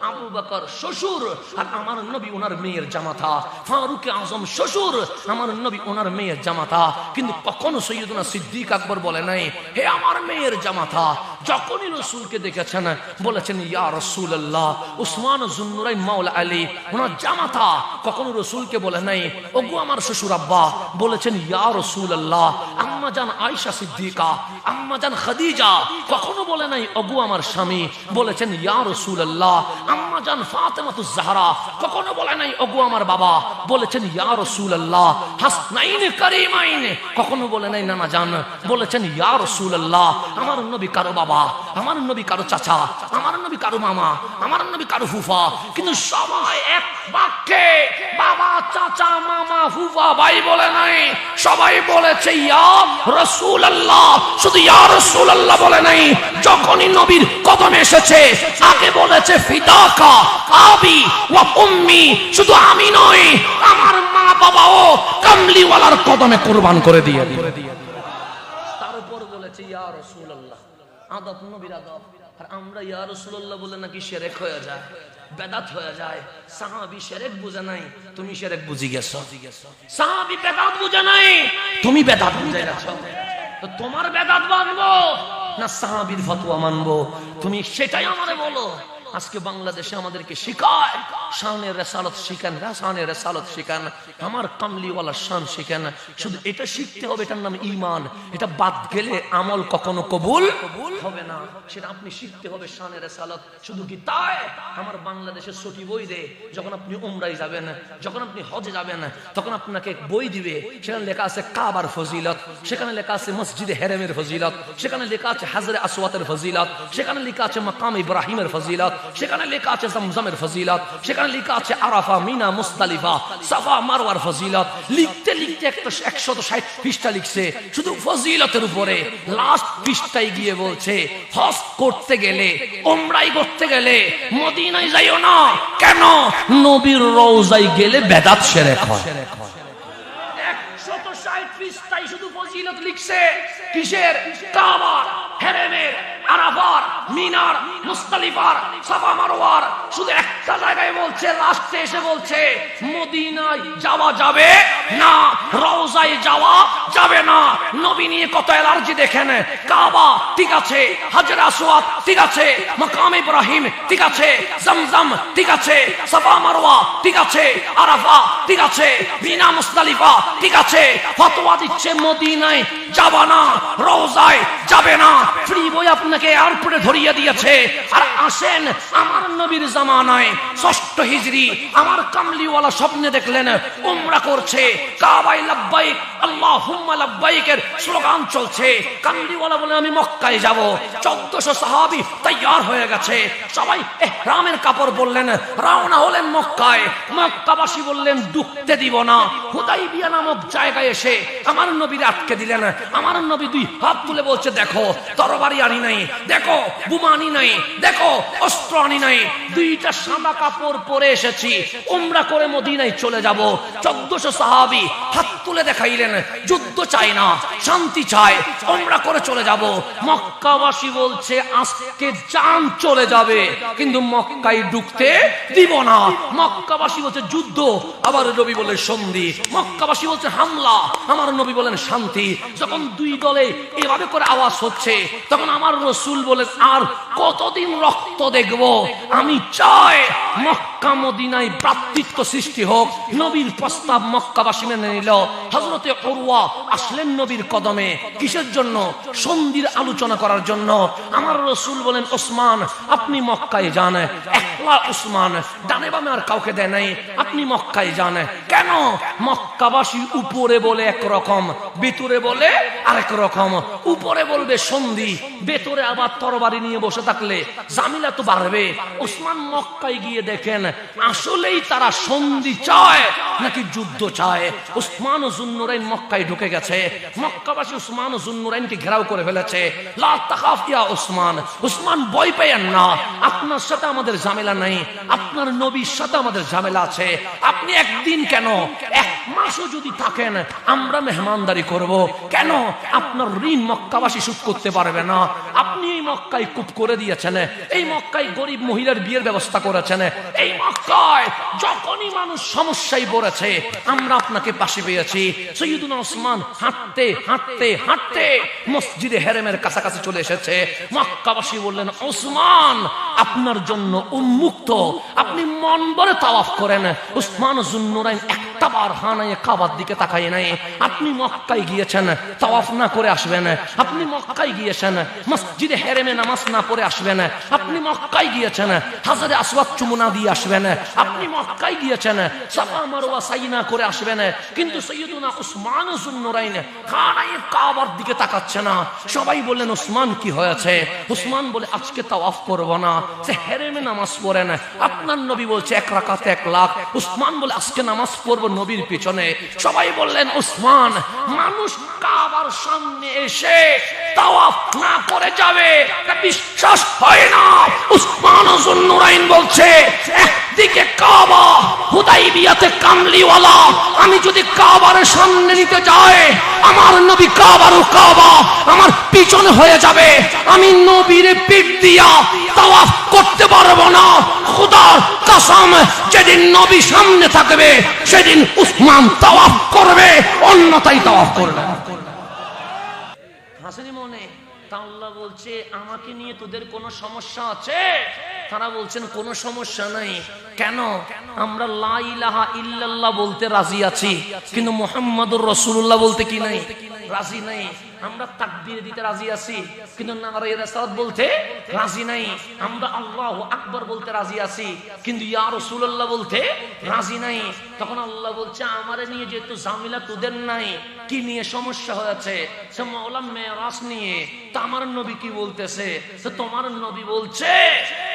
আবু বকর শ্বশুর আর আমার নবী ওনার মেয়ের জামাতা। ফারুক আজম শ্বশুর, আমার নবী ওনার মেয়ের জামাতা। কিন্তু কখনো সৈয়দুনা সিদ্দিক আকবর বলে নাই হে আমার মেয়ের জামাতা। যখনই রাসূলকে দেখেছেন বলেছেন ইয়া রাসূলুল্লাহ। উসমান যুন্নুরাইন মাওলা আলী ওনার জামাতা, কখনো রাসূলকে বলে নাই ওগো আমার শ্বশুর আব্বা, বলেছেন ইয়া রাসূলুল্লাহ। আম্মা জান আয়েশা সিদ্দিকা, আম্মা জান খাদিজা কখনো বলে নাই ওগো আমার স্বামী, বলেছেন ইয়া রাসূলুল্লাহ। আম্মা জান ফাতেমাতুজ জাহরা কখনো বলে নাই ওগো আমার বাবা, বলেছেন ইয়া রাসূলুল্লাহ। হাসনাইন কারিমাইন কখনো বলে নাই নানা জান, বলেছেন ইয়া রাসূলুল্লাহ। আমার নবী কারো বাবা, আমার নবী কারো চাচা, আমার নবী কারো মামা, আমার নবী কারো ফুফা, কিন্তু সবাই এক বাক্যে বাবা, চাচা, মামা, ফুফা, ভাই বলে নাই, সবাই বলেছে ইয়া রাসূলুল্লাহ। শুধু ইয়া রাসূলুল্লাহ বলে নাই, যখনই নবীর কদমে এসেছে আগে বলেছে ফিদাকা আবি ওয়া উম্মি। শুধু আমি নই, আমার মা বাবাও কামলিওয়ালার কদমে কুরবান করে দিয়ে। তারপর বলেছে ইয়া রাসূলুল্লাহ। আদব নবীর আদব। আর আমরা ইয়া রাসূলুল্লাহ বলে নাকি শিরক হয়ে যায়, বেদাত হয়ে যায়। সাহাবী শিরক বুঝে নাই, তুমি শিরক বুঝি গেছো। সাহাবী বেদাত বুঝে নাই, তুমি বেদাত বুঝে গেছো। তো তোমার বেদাত মানবো না সাহাবীর ফতোয়া মানবো? তুমি সেটাই আমারে বলো। আজকে বাংলাদেশে আমাদেরকে শিখায় শানের রিসালাত শিখান, শানের রিসালাত শিখান, আমার কামলিওয়ালা শান শিখান। শুধু এটা শিখতে হবে, এটার নাম ঈমান। এটা বাদ গেলে আমল কখনো কবুল হবে না। সেটা আপনি শিখতে হবে শানের রিসালাত। শুধু কি তাই? আমার বাংলাদেশের ছুটি বই দে, যখন আপনি উমরায় যাবেন, যখন আপনি হজে যাবেন, তখন আপনাকে বই দিবে। সেখানে লেখা আছে কাবার ফজিলত, সেখানে লেখা আছে মসজিদে হেরেমের ফজিলত, সেখানে লেখা আছে হাজরে আসওয়াতের ফজিলত, সেখানে লেখা আছে মাকাম ইব্রাহিমের ফজিলত, সেখানে লেখা আছে জমজমের ফজিলত, সেখানে লেখা আছে আরাফা, মিনা, মুজদালিফা, সাফা, মারওয়ার ফজিলত। লিখতে লিখতে 160 পৃষ্ঠা লিখছে শুধু ফজিলতের উপরে। লাস্ট পৃষ্ঠায় গিয়ে বলছে হজ করতে গেলে, উমরাই করতে গেলে মদিনায় যাইও না। কেন? নবীর রওজায় গেলে বেদাত শিরক হয়। 160 পৃষ্ঠায় শুধু ফজিলত লিখছে। কিসের? কাবার, হেরেমের, আরাফার, মিনার, মুজদালিফার, সাফা, মারওয়ার। শুধু একটা জায়গায় বলছে, লাস্টে এসে বলছে মদিনায় যাওয়া যাবে না, রওজায় যাওয়া যাবে না। নবী নিয়ে কত অ্যালার্জি দেখেন। কাবা ঠিক আছে, হাজরে আসওয়াদ ঠিক আছে, মাকাম ইব্রাহিম ঠিক আছে, জমজম ঠিক আছে, সাফা মারওয়া ঠিক আছে, আরাফা ঠিক আছে, মিনা, মুজদালিফা ঠিক আছে। ফতোয়া দিচ্ছে মদিনায় যাবা না, রওজায় যাবে না। ফ্রি বই আপনাকে এয়ারপোর্টে ধরিয়ে দিয়েছে। আর আসেন আমার নবীর জামানায় 6 হিজরি আমার কামলিওয়ালা স্বপ্নে দেখলেন উমরা করছে, কাবায় লাব্বাইক আল্লাহুম্মা লাব্বাইকের স্লোগান চলছে। কামলিওয়ালা বলে আমি মক্কায় যাব। 1400 সাহাবী তৈয়ার হয়ে গেছে, সবাই ইহরামের কাপড় বললেন, রওনা হলেন মক্কায়। মক্কাবাসী বললেন ঢুকতে দিব না। হুদাইবিয়া নামক জায়গায় এসে আমার নবীর আটকে দিলেন। আমার নবী 2 হাত তুলে বলছে দেখো তরবারি আনি নাই, দেখো বোমা আনি নাই, দেখো অস্ত্র আনি নাই, দুইটা সাদা কাপড় পরে এসেছি, উমরা করে মদিনায় চলে যাব। 1400 সাহাবী হাত তুলে দেখাইলেন, যুদ্ধ চাই না, শান্তি চাই, উমরা করে চলে যাব। মক্কাবাসী বলছে আজকে জান চলে যাবে, কিন্তু মক্কায় ঢুকতে দিব না। মক্কাবাসী বলছে যুদ্ধ, আবার নবী বলে সন্ধি। মক্কাবাসী বলছে হামলা, আমার নবী বলেন শান্তি। যখন দুই দলে এভাবে করে আওয়াজ হচ্ছে, তখন আমার রাসূল বলেন আর কতদিন রক্ত দেখব, আমি চাই মক্কা মদিনায় ভ্রাতৃত্ব সৃষ্টি হোক। নবীর প্রস্তাব মক্কাবাসী মেনে নিল। হযরতে উরওয়া আসলেন নবীর কদমে, কিসের জন্য? সন্ধির আলোচনা করার জন্য। আমার রাসূল বলেন ওসমান আপনি মক্কায় যান। একলা ওসমান, ডানে বামে আর কাউকে দেয় নাই, আপনি মক্কায় যান। কেন? মক্কাবাসী উপরে বলে একরকম, ভিতরে বলে আরেক রকম। উপরে বলবে সন্ধি, ভেতরে আবার তরবারি নিয়ে বসে থাকলে জামিলা তো বাড়বে। ওসমান মক্কায় গিয়ে দেখেন আসলেই তারা সন্ধি চায় নাকি যুদ্ধ চায়। উসমান যুন্নুরাইন মক্কায় ঢুকে গেছে। মক্কাবাসী উসমান যুন্নুরাইনকে ঘেরাও করে ফেলেছে। লা তাখাফ ইয়া উসমান, উসমান ভয় পেয়েন না, আপনার সাথে আমাদের ঝামেলা নাই, আপনার নবীর সাথে আমাদের ঝামেলা আছে। আপনি একদিন কেন 1 মাসও যদি থাকেন আমরা মেহমানদারি করব। কেন? আপনার ঋণ মক্কাবাসী শোধ করতে পারবে না। আপনি এই মক্কায় কূপ করে দিয়েছেন, এই মক্কায় গরিব মহিলার বিয়ের ব্যবস্থা করেছেন, এই মক্কায় যখনই মানুষ সমস্যায় পড়েছে আমরা আপনাকে পাশে পেয়েছি। সৈয়দুনা ওসমান হাঁটতে হাঁটতে হাঁটতে মসজিদে হেরেমের কাছাকাছি চলে এসেছে। মক্কাবাসী বললেন ওসমান আপনার জন্য উন্মুক্ত, আপনি মন ভরে তাওয়াফ করেন। উসমান যুন্নুরাইন একটাবার হানায়ে কাবার দিকে তাকায় নাই। আপনি মক্কায় গিয়েছেন, তাওয়াফ না করে আসবেন। আপনি মক্কায় গিয়েছেন, মসজিদে হেরেমে নামাজ না পড়ে আসবেন। আপনি মক্কায় গিয়েছেন, হাজারে আসওয়াদ চুমু না দিয়ে আসবেন। আপনি মক্কায় গিয়েছেন, সাফা মারওয়া সাই না করে আসবেন। কিন্তু সৈয়দুনা উসমান যুন্নুরাইন হানায়ে কাবার দিকে তাকাচ্ছে না। সবাই বললেন ওসমান কি হয়েছে? ওসমান বলে আজকে তাওয়াফ করব না, সে হেরেমে নামাজ পড়েন। আপনার নবী বলছে 1 রাকাতে 1 লাখ। ওসমান বলে আজকে নামাজ পড়ব নবীর পিছনে। সবাই বললেন ওসমান মানুষ কাবার সামনে এসে তাওয়াফ না করে যাবে, এটা বিশ্বাস হয় না। উসমান যুন্নুরাইন বলছে একদিকে কাবা, হুদাইবিয়াতে কামলিওয়ালা, আমি যদি কাবার সামনে নিতে যাই আমার নবী কাবার ও কাবা আমার পিছনে হয়ে যাবে, আমি নবীর পিঠ দিয়া তাওয়াফ করতে পারবো না। খোদার কসম যেদিন নবী সামনে থাকবে সেদিন উসমান তাওয়াফ করবে, অন্যথায় তাওয়াফ করবে না। হাসিনি মনে তা আল্লাহ বলছে আমাকে নিয়ে তোদের কোনো সমস্যা আছে? তারা বলছেন কোনো সমস্যা নাই। কেন? আমরা লা ইলাহা ইল্লাল্লাহ বলতে রাজি আছি, কিন্তু মুহাম্মাদুর রাসূলুল্লাহ বলতে কি নাই? রাজি নাই। আমরা তাকবীর দিতে রাজি আছি, কিন্তু নারায়ে রিসালাত বলতে রাজি নাই। আমরা আল্লাহু আকবার বলতে রাজি আছি, কিন্তু ইয়া রাসূলুল্লাহ বলতে রাজি নাই। তখন আল্লাহ বলছে আমারে নিয়ে যেহেতু জামিলা তোদের নাই, কি নিয়ে সমস্যা হয়েছে? সে মাওলা মেরাজ নিয়ে। তা আমার নবী কি বলতেছে? তো তোমার নবী বলছে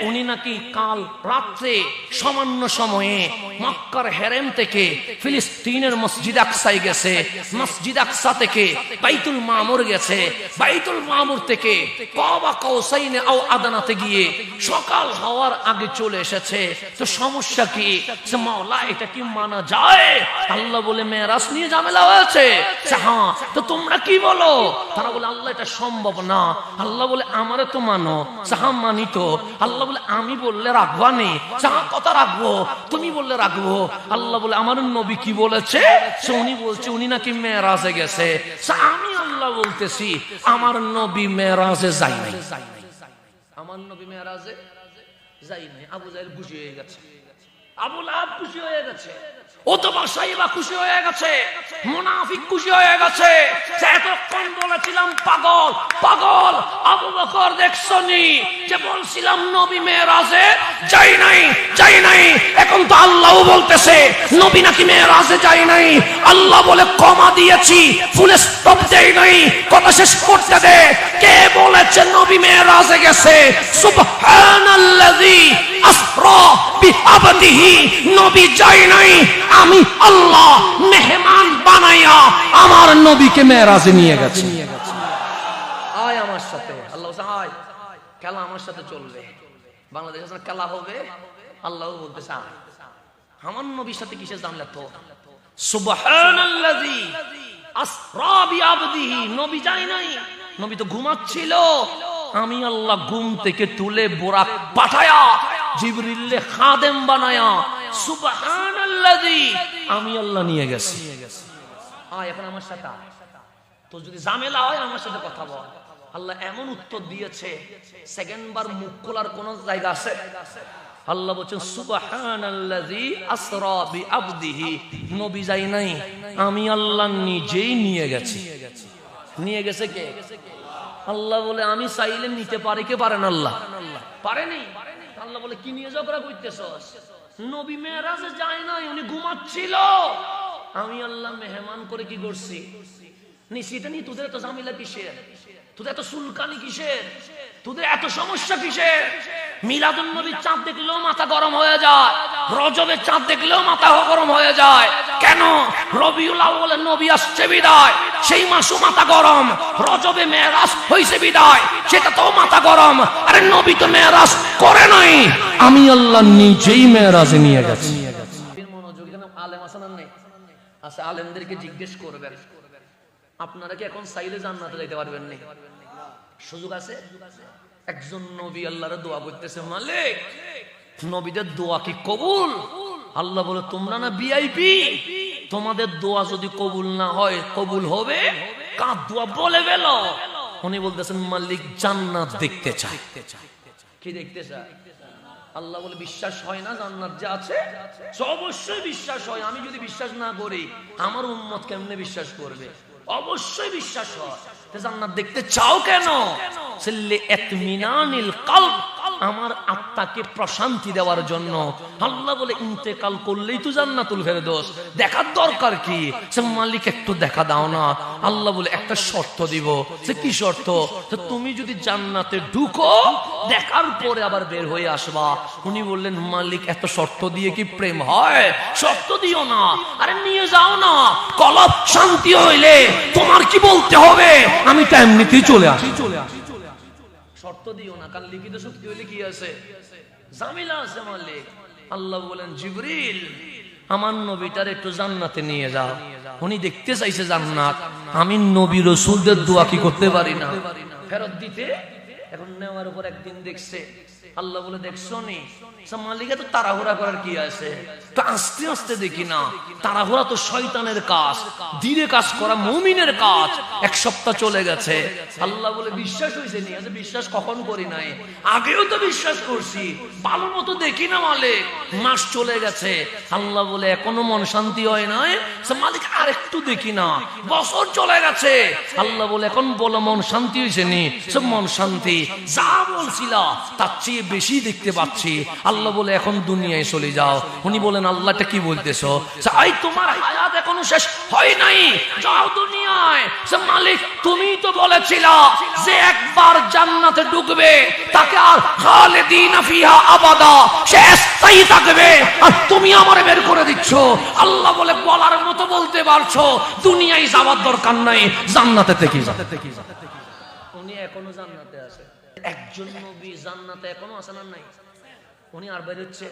উনি নাকি কাল রাত্রে সামান্য সময়ে মক্কার হেরেম থেকে ফিলিস্তিনের মসজিদ আকসায় গেছে, মসজিদ আকসা থেকে বাইতুল মামুর গেছে, বাইতুল মামুর থেকে কাবা কাউসাইনে আও আদানাতে গিয়ে সকাল হওয়ার আগে চলে এসেছে। তো সমস্যা কি? সে মাওলা এটা কি মানা যায়? আল্লাহ বলে মেরাজ নিয়ে ঝামেলা হয়েছে। হ্যাঁ, তো তোমরা কি বলো? তারা বলে আল্লাহ এটা সম্ভব না। আল্লাহ বলে আমারে তো মানো। সাহা মানি তো। আল্লাহ বলে আমি বললে রাখবা নি? সাহা কথা রাখবো, তুমি বললে রাখবো। আল্লাহ বলে আমার নবী কি বলেছে? উনি বলছে উনি নাকি মেরাজে গেছে। আমি আল্লাহ বলতেছি আমার নবী মেরাজে যাই নাই, আমার নবী মেরাজে যাই নাই। আবু জাহেল খুশি হয়ে গেছে, আবু লাহাব খুশি হয়ে গেছে, ওতবা সাইবা খুশি হয়ে গেছে, মুনাফিক খুশি হয়ে গেছে। এতক্ষণ বলেছিলাম পাগল পাগল, আবু বকর দেখছনি যে বলছিলাম নবী মেরাজে যাই নাই যাই নাই, এখন তো আল্লাহও বলতেছে নবী নাকি মেরাজে যাই নাই। আল্লাহ বলে কমা দিয়েছি, ফুল স্টপ দেই নাই, কথা শেষ করতে দে। কে বলেছে নবী মেরাজে গেছে? সুবহানাল্লাযী আসরা বিআবদিহি, নবী যাই নাই, আমি আল্লাহ মেহমান বানাইয়া আমার নবীকে মেরাজে নিয়ে গেছি। আয় আমার সাথে, আল্লাহ আয়, খেলা আমার সাথে চলবে। বাংলাদেশে খেলা হবে, আল্লাহ বলতেছে আমার নবীর সাথে কিসে জানলে তো সুবহানাল্লাযী আসরা বিআবদিহি, নবী যায় নাই, নবী তো ঘুমাচ্ছিল, আমি আল্লাহ ঘুম থেকে তুলে বোরাক পাঠায়া জিবরিলে খাদেম বানায়া সুবহানাল্লাযী আমি আল্লাহ নিয়ে গেছি। আয় এখন আমার সাথে, তো যদি ঝামেলা হয় আমার সাথে কথা বল। আল্লাহ এমন উত্তর দিয়েছে, সেকেন্ড বার মুখ খোলার কোন জায়গা আছে? আল্লাহ বলছেন সুবহানাল্লাযী আসরা বিআবদিহি, নবী যাই নাই, আমি আল্লাহ নিজেই নিয়ে গেছি। নিয়ে গেছে কে? আল্লাহ বলে আমি চাইলে নিতে পারি, কে পারেন? আল্লাহ পারেনি। আল্লাহ বলে কি নিয়ে ঝগড়া করতেছস? নবী মেরাজে যায় নাই, উনি ঘুমাচ্ছিল, আমি আল্লাহ মেহমান করে কি করছি নিশ্চিত নি। তোদের এত ঝামেলা কিসের? তোদের এত সুলকানি কিসের? তোদের এত সমস্যা কিসের? মিলাদুন নবীর চাঁদ দেখলেও মাথা গরম হয়ে যায়, রজবের চাঁদ দেখলেও মাথা গরম হয়ে যায়। কেন? রবিউল আউয়ালে নবী আসছে বিদায়, সেই মাসও মাথা গরম। রজবে মেরাজ হইছে বিদায়, সেটা তো মাথা গরম। আরে নবী তো মেরাজ করে নাই, আমি আল্লাহ নিজেই মেরাজে নিয়ে গেছি। মনোযোগ যেন আলেম আছেন না নেই? আচ্ছা, আলেমদেরকে জিজ্ঞেস করবেন, আপনারা কি এখন চাইলে জান্নাতে যাইতে পারবেন না? সুযোগ আছে? একজন নবী আল্লাহর দোয়া করতেছে, মালিক নবীদের দোয়া কি কবুল? আল্লাহ বলে তোমরা না ভিআইপি, তোমাদের দোয়া যদি কবুল না হয় কবুল হবে কার দোয়া বলে গেল? উনি বলতেছেন মালিক জান্নাত দেখতে চাই। কি দেখতে চাই? আল্লাহ বলে বিশ্বাস হয় না জান্নাত যে আছে? অবশ্যই বিশ্বাস হয়। আমি যদি বিশ্বাস না করি আমার উম্মত কেমনে বিশ্বাস করবে? অবশ্যই বিশ্বাস হয়। জান্নাত দেখতে চাও কেন? ইতমিনানিল কলব, আমার আত্মাকে প্রশান্তি দেওয়ার জন্য। আল্লাহ বলে ইন্তেকাল করলেই তো জান্নাতুল ফেরদৌস, দেখার দরকার কি? মালিক একটু দেখা দাও না। আল্লাহ বলে একটা শর্ত দিব। সে কি শর্ত? তুমি যদি জান্নাতে ঢুকো দেখার পরে আবার বের হয়ে আসবা। উনি বললেন মালিক এত শর্ত দিয়ে কি প্রেম হয়? শর্ত দিও না, আরে নিয়ে যাও না। কলব শান্তি হইলে তোমার কি বলতে হবে? আমি তো এমনিতেই চলে আসি। শর্ত দিও না, কারণ লিখিত শক্তি হইলে কি আছে? ঝামেলা আছে মালিক। আল্লাহ বলেন জিবরিল আমার নবীটার একটু জান্নাতে নিয়ে যাও। উনি দেখতে চাইছে জান্নাত, আমি নবী রাসূলদের দোয়া কি করতে পারি না ফেরত দিতে? এখন নেওয়ার উপর একদিন দেখছে, আল্লাহ বলে দেখছো নি মালিক এত তাড়াহুড়া করার কি আছে? তো আস্তে আস্তে দেখি না, তাড়াহুড়া তো শয়তানের কাজ, ধীরে কাজ করা মুমিনের কাজ। এক সপ্তাহ চলে গেছে, আল্লাহ বলে বিশ্বাস হয়েছে নি? বিশ্বাস কখন করি নাই, আগেও তো বিশ্বাস করছি, ভালো মতো দেখি না মালিক। মাস চলে গেছে, আল্লাহ বলে এখনো মন শান্তি হয় নাই মালিক, আর একটু দেখি না। বছর চলে গেছে, আল্লাহ বলে এখন বলো মন শান্তি হয়েছে নি? সব মন শান্তি, যা বলছিলা তার চেয়ে বেশি দেখতে পাচ্ছি। আল্লাহ বলে এখন দুনিয়ায় চলে যাও। উনি বলেন আল্লাহটা কি বলতেছো? চাই তোমার হায়াত এখনো শেষ হয় নাই, যাও দুনিয়ায়। মালিক তুমি তো বলেছিলা যে একবার জান্নাতে ঢুকবে তাকে আর খালিদিনা ফিহা আবাদা, সে স্থায়ী থাকবে, আর তুমি আমারে বের করে দিচ্ছ। আল্লাহ বলে বলার মতো বলতে পারছো, দুনিয়ায় যাওয়ার দরকার নাই, জান্নাতে থেকে যাও। উনি এখনো জান্নাতে আছে। একজন নবী জান্নাতে এখনো আছে না নাই? উনি আর বের হচ্ছে,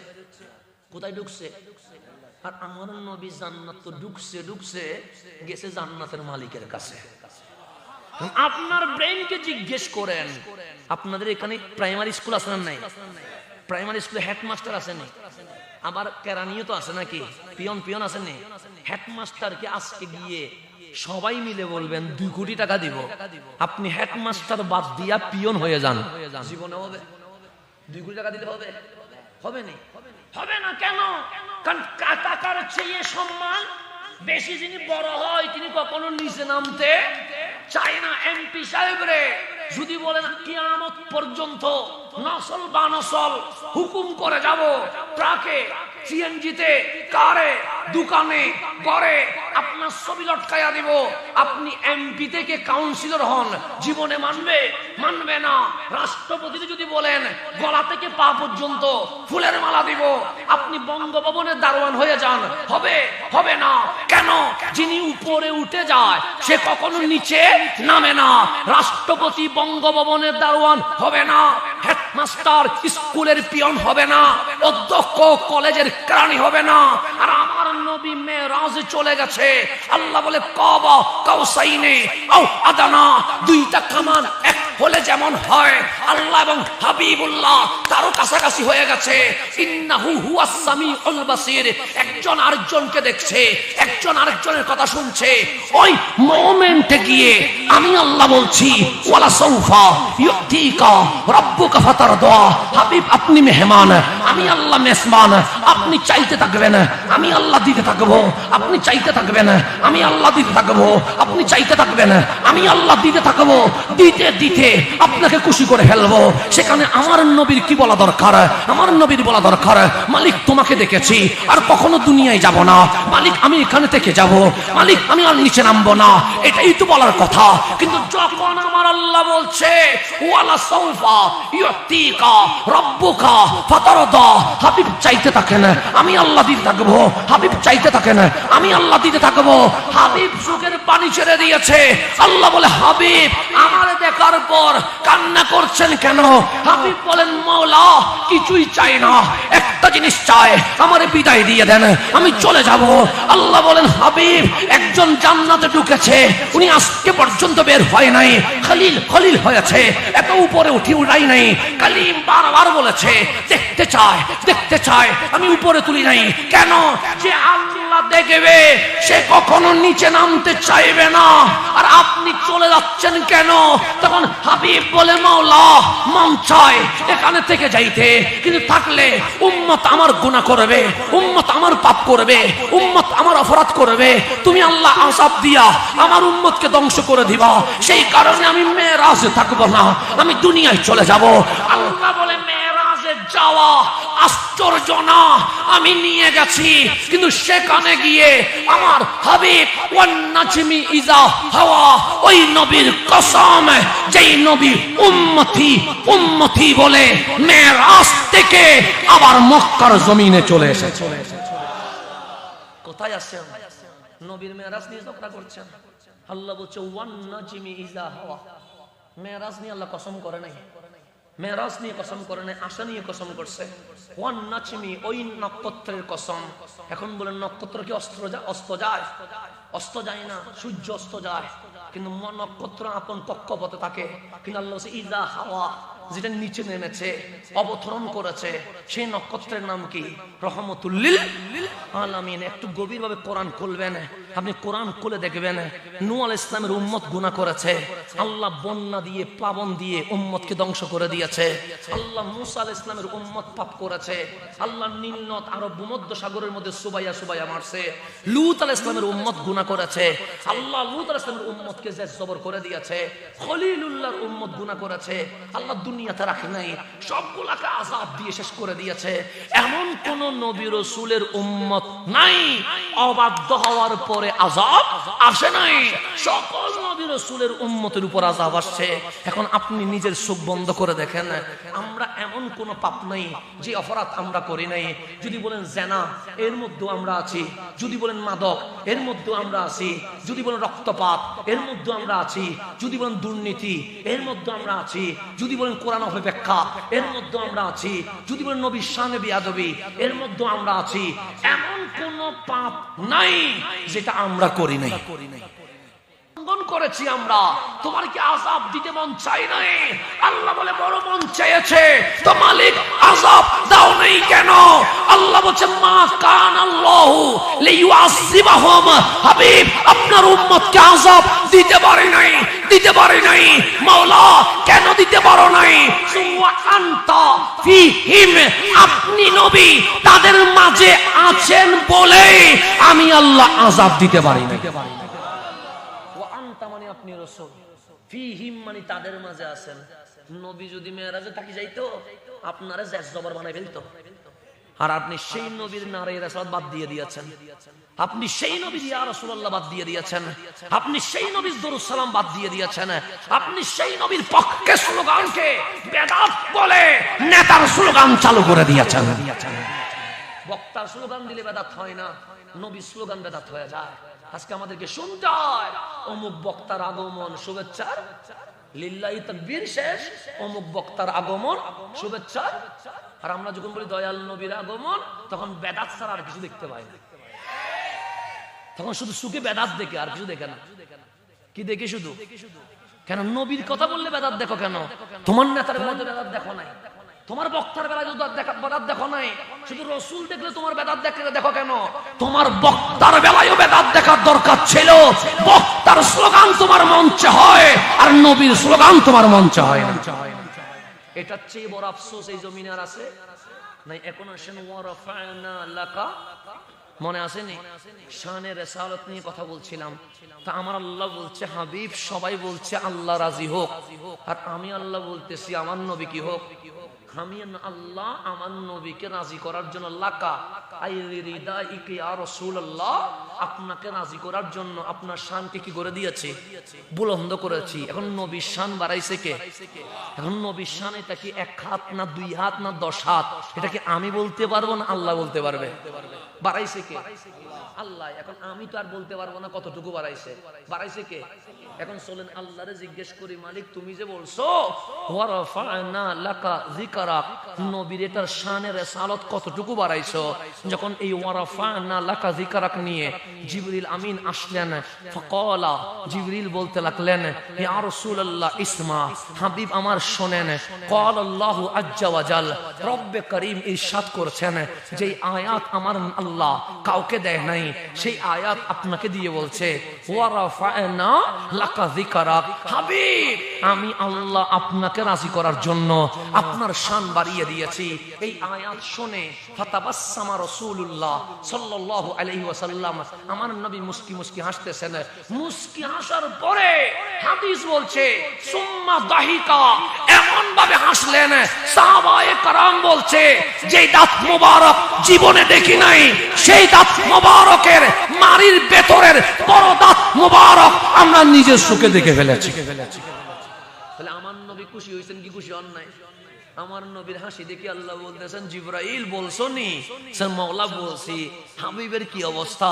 কোথায় ঢুকছে? আর আমার নবী জান্নাত তো ঢুকছে গেছে জান্নাতের মালিকের কাছে। আপনার ব্রেইনকে জিজ্ঞেস করেন, আপনাদের এখানে প্রাইমারি স্কুল আছে না নাই? প্রাইমারি স্কুলে হেডমাস্টার আছে না? আবার কেরানিও তো আছে নাকি? পিয়ন আছে না? হেডমাস্টারকে আজকে গিয়ে সবাই মিলে বলবেন 2 কোটি টাকা দিব, আপনি হেডমাস্টার বাদ দিয়া পিয়ন হয়ে যান। জীবনে হবে? 2 কোটি টাকা দিলে হবে? হবে না, হবে না। কেন? কারণ টাকার চেয়ে সম্মান বেশি। যিনি বড় হয় তিনি কখনো নিচে নামতে চায় না। এমপি সাহেব রে যদি বলেন কিয়ামত পর্যন্ত নসল বানসল হুকুম করে যাব, ট্রাকে, সিএনজিতে, কারে, দোকানে, ঘরে আপনার ছবি লটকাইয়া দিব, আপনি এমপি থেকে কাউন্সিলর হন, জীবনে মানবে না। রাষ্ট্রপতি যদি বলেন গলা থেকে পা পর্যন্ত ফুলের মালা দিব, আপনি বঙ্গভবনের দারোয়ান হয়ে যান, হবে না। কেন? যিনি উপরে উঠে যায় সে কখনো নিচে নামে না। রাষ্ট্রপতি বঙ্গভবনের দারোয়ান হবে না, মাস্টার স্কুলের পিয়ন হবে না, অধ্যক্ষ কলেজের কেরানি হবে না। আর আমার নবী মেরাজে চলে গেছে। আল্লাহ বলে কাবা কাউসাইনে আও আদানা, দুইটা কামান এক হলে যেমন হয়, আল্লাহ এবং হাবিবুল্লাহ তারও কাছাকাছি হয়ে গেছে। ইন্নাহু হুয়াস সামিউল বাসির, একজন আরেকজনকে দেখছে, একজন আরেকজনের কথা শুনছে। ওই মোমেন্টে গিয়ে আমি আল্লাহ বলছি ওয়ালা সাউফা ইউতিকা রাব্বুকা ফাতারদা, হাবিব আপনি মেহমান, আমি আল্লাহ মেজবান, আপনি চাইতে থাকবেন, আমি আল্লাহ দিতে থাকবো, আপনি চাইতে থাকবেন, আমি আল্লাহ দিতে থাকবো, আপনি চাইতে থাকবেন, আমি আল্লাহ দিতে থাকবো। দিতে দিতে আপনাকে খুশি করে ফেলবো। সেখানে আমার নবীর কি বলা দরকার? আমার নবীর বলা দরকার মালিক তোমাকে দেখেছি, আর কখনো দুনিয়ায় যাব না, মালিক আমি এখানে থেকে যাব, মালিক আমি আর নিচে নামবো না, এটাই তো বলার কথা। কিন্তু যখন আমার আল্লাহ বলছে ওয়ালা সাউফা ইউতিকা রাব্বুকা ফাতারদা, হাবিব চাইতে থাকেন, আমি আল্লাহ দিতে থাকবো, হাবিব চাইতে থাকেন, আমি আল্লাহ দিতে থাকবো। হাবিব চোখের পানি ছেড়ে দিয়েছে। আল্লাহ বলে হাবিব আমার দেখার পর কান্না করছেন কেন? হাবিব বলেন মাওলা কিছুই চাই না, একটা জিনিস চাই, আমার বিদায় দিয়ে দেন, আমি চলে যাব। আল্লাহ বলেন হাবিব একজন জান্নাতে ঢুকেছে, উনি আজকে পর্যন্ত বের হয় নাই, খলিল খলিল হয়েছে, এত উপরে উঠি উড়াই নাই। কালিম বারবার বলেছে দেখতে চায়, দেখতে চায়, আমি উপরে তুলি নাই। কেন? যে আল্লাহ দেখবে সে কখনো নিচে নামতে চাইবে না। আর আপনি চলে যাচ্ছেন কেন? তখন হাবিব বলে মাওলা মন চায় এখানে থেকে যাইতে, কিন্তু থাকলে উম্মত আমার গুনাহ করবে, উম্মত আমার পাপ করবে, উম্মত আমার অপরাধ করবে, তুমি আল্লাহ আযাব দিয়া আমার উম্মতকে ধ্বংস করে দিবা। সেই কারণে আমি মেরাজে থাকবো না, আমি দুনিয়ায় চলে যাব। আল্লাহ বলে মেরাজে যাওয়া আশ্চর্য না, আমি নিয়ে গেছি, কিন্তু সেখানে গিয়ে আমার হাবিব ওয়ান নাজমি ইজা হাওয়া, ওই নবীর কসম যেই নবী উম্মতি উম্মতি বলে মেরাজ থেকে আবার মক্কার জমিনে চলে এসেছে। কোথায় আছেন? নবীর মেরাজ নিয়ে ঝগড়া করছেন। আল্লাহ বলছে ওয়ান নাজমি ইজা হাওয়া, মেরাজ নিয়ে আল্লাহ কসম করে নাই, মেরাজ নিয়ে কসম করে নাই, আশা নিয়ে কসম করছে। ওয়ান নাজমি, ওই নক্ষত্রের কসম। এখন বলেন নক্ষত্র কি অস্ত যায়? অস্ত যায় না, সূর্য অস্ত যায়, কিন্তু নক্ষত্র আপন কক্ষপথে থাকে। কিন্তু আল্লাহ বলছে ইজা হাওয়া, যেটা নিচে নেমেছে, অবতরণ করেছে, সেই নক্ষত্রের নাম কি? রহমতুল লিল আলামিন। একটু গভীর ভাবে কোরআন খুলবেন, আপনি কোরআন খুলে দেখবেন নূহ আলাইহিস সালামের উম্মত গুনাহ করেছে, আল্লাহ বন্যা দিয়ে প্লাবন দিয়ে উম্মতকে ধ্বংস করে দিয়েছে। আল্লাহ মূসা আলাইহিস সালামের উম্মত পাপ করেছে, আল্লাহ নীল নদ আরব ভূমধ্য সাগরের মধ্যে সুবাইয়া সুবাইয়া মারছে। লূত আলাইহিস সালামের উম্মত গুনাহ করেছে, আল্লাহ লূত আলাইহিস সালামের উম্মতকে জের জবর করে দিয়েছে। খলিলুল্লাহর উম্মত গুনাহ করেছে, আল্লাহ দুনিয়াতে রাখে নাই, সবগুলাকে আযাব দিয়ে শেষ করে দিয়েছে। এমন কোন নবী রাসূলের উম্মত নাই অবাধ্য হওয়ার পরে আযাব আসে নাই। সকল নবী রাসূলের উম্মতের উপর আযাব আসছে। এখন আপনি নিজের চোখ বন্ধ করে দেখেন, আমরা এমন কোন পাপ নাই যে অপরাধ আমরা করি নাই। যদি বলেন জেনা, এর মধ্যে আমরা আছি। যদি বলেন মাদক, এর মধ্যে আমরা আছি। যদি বলেন রক্তপাত, এর মধ্যে আমরা আছি। যদি বলেন দুর্নীতি, এর মধ্যে আমরা আছি। যদি বলেন কোরআন অপব্যাখ্যা, এর মধ্যে আমরা আছি। যদি বলেন নবীর শানে বেয়াদবি, এর মধ্যে আমরা আছি। এমন কোন পাপ নাই যেটা আমরা করি নাই, করেছি আমরা। তোমার কি আযাব দিতে মন চাই নাই? আল্লাহ বলে বড় মন চেয়েছে, তো মালিক আযাব দাও নাই কেন? আল্লাহ বলছে মা কান আল্লাহু লিইউআযিবাহুম, হাবিব আপনার উম্মতকে আযাব দিতে পারে নাই, দিতে পারে নাই। মাওলা কেন দিতে পারো নাই? সুওয়া আনতা ফীহিম, আপনি নবী তাদের মাঝে আছেন বলে আমি আল্লাহ আযাব দিতে পারি না। মানে আপনি রাসূল, ফীহিম মানে তাদের মাঝে আছেন। নবী যদি মেরাজে থাকি যাইতো আপনারা জের জবর বানাই ফেলতো। আর আপনি সেই নবীর নারে রাসূল বাদ দিয়ে দিয়েছেন, আপনি সেই নবীর ইয়া রাসূলুল্লাহ বাদ দিয়ে দিয়েছেন, আপনি সেই নবীর দরুদ সালাম বাদ দিয়ে দিয়েছেন, আপনি সেই নবীর পক্ষে স্লোগানকে বেদাত বলে নেতার স্লোগান চালু করে দিয়েছেন। বক্তার স্লোগান দিলে বেদাত হয় না, নবীর স্লোগান বেদাত হয়ে যায়। আজকে আমাদেরকে শুনতে হয় অমুক বক্তার আগমন শুভেচ্ছার লিল্লাহি তাকবীর শেষ, অমুক বক্তার আগমন, শুভেচ্ছা। আর আমরা যখন বলি দয়াল নবীর আগমন, তখন বেদাত ছাড়া আর কিছু দেখতে পাই না। তখন শুধু সুখে বেদাত দেখে, আর কিছু দেখে না। কি দেখে? শুধু কেন নবীর কথা বললে বেদাত দেখো কেন? তোমার নেতার বেলায় বেদাত দেখো নাই, তোমার বক্তার বেলায় বেদাত দেখো নাই, শুধু রসুল দেখলে তোমার বেদাত দেখো কেন? তোমার বক্তার বেলায়ও বেদাত দেখার দরকার ছিল। বক্তার স্লোগান তোমার মঞ্চে হয়, আর নবীর স্লোগান তোমার মঞ্চে হয় না। এটার চেয়ে বড় আফসোস এই জমিনে আর আছে নাই? এখন আসেন ওয়ারাফা'না লাকা, মনে আসেনি? শানে রিসালাত নিয়ে কথা বলছিলাম। তা আমার আল্লাহ বলছে হাবিব, সবাই বলছে আল্লাহ রাজি হোক, আর আমি আল্লাহ বলতেছি আমার নবী কি হোক। আমি আল্লাহ আমার নবীকে রাজি করার জন্য লাকা আই রিদাইকা ইয়া রাসূলুল্লাহ, আপনাকে রাজি করার জন্য আপনার শানকে কি করে দিয়েছি? বুলন্দ করেছি। এখন নবীর শান বাড়াইছে কে? এখন নবীর শান এটা কি 1 হাত না 2 হাত না 10 হাত? এটা কি আমি বলতে পারবো না আল্লাহ বলতে পারবে? বাড়াইছে কে? আল্লাহ। এখন আমি তো আর বলতে পারবো না কতটুকু বাড়াইছে। বাড়াইছে কে? এখন চলেন আল্লাহরে জিজ্ঞেস করি, মালিক তুমি যে বলছো ওয়ারাফা'না লাকা যিকরাক, নবীর এটার শানে রিসালাত কতটুকু বাড়াইছো? যখন এই ওয়ারাফা'না লাকা যিকরাক নিয়ে জিবরিল আমিন আসলেন, ফাকালা, জিবরিল বলতে লাগলেন ইয়া রাসূলুল্লাহ ইসমা, হাবিব আমার শোনেন। ক্বাল আল্লাহু আজ্জা ওয়া জাল, রব্বে করিম ইরশাদ করছেন যে আয়াত আমার আল্লাহ কাউকে দেয় নাই, সেই আয়াত আপনাকে দিয়ে বলছে ওয়ারাফা'না লাকা যিকরাক, হাবিব আমি আল্লাহ আপনাকে রাজি করার জন্য আপনার শান বাড়িয়ে দিয়েছি। এই আয়াত শুনে ফাতাবাসসামা রাসূলুল্লাহ সাল্লাল্লাহু আলাইহি ওয়াসাল্লাম, আমার নবী মুস্কি মুস্কি হাসতেছেন। মুস্কি হাসার পরে হাদিস বলছে সুম্মা দাহিকা, এমন ভাবে হাসলেন সাহাবায়ে কেরাম বলছে যে দাঁত মোবারক জীবনে দেখি নাই, সেই দাঁত মোবারকের মারির ভেতরের বড় দাঁত মোবারক আমরা নিজের চোখে দেখে ফেলেছি। তাহলে আমার নবী খুশি হয়েছেন কি খুশি হন নাই? আমার নবীর হাসি দেখি আল্লাহ বলতেছেন জিবরাইল বলছো নি? মওলা বলছি হাবিবের কি অবস্থা,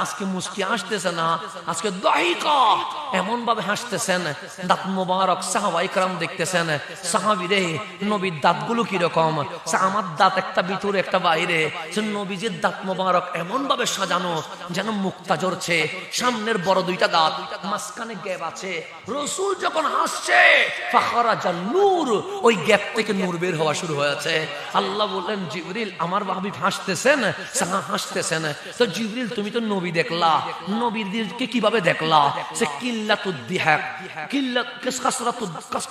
আজকে মুস্কি হাসতেছে না, আজকে দাহিকা এমন ভাবে হাসতেছেন, দাঁত মোবারক সাহাবায়ে কেরাম দেখতেছেন। সাহাবীরে নবীর দাঁতগুলো কি রকম? আমার দাঁত একটা ভিতরে একটা বাইরে, নবীজির দাঁত মোবারক এমন ভাবে সাজানো যেন মুক্তা জ্বরছে, সামনের বড় 2টা দাঁত, মাঝখানে গ্যাপ আছে। রাসূল যখন হাসছে ফাখারাজান নূর, ওই গ্যাপ থেকে নূর বের হওয়া শুরু হয়েছে। আল্লাহ বললেন জিবরিল আমার হাবিব হাসতেছেন, হাসতেছেন। তো জিবরিল তুমি তো নবী দেখলা, নবীদেরকে কিভাবে দেখলা? সে কিল্লাতুদ দিহাক,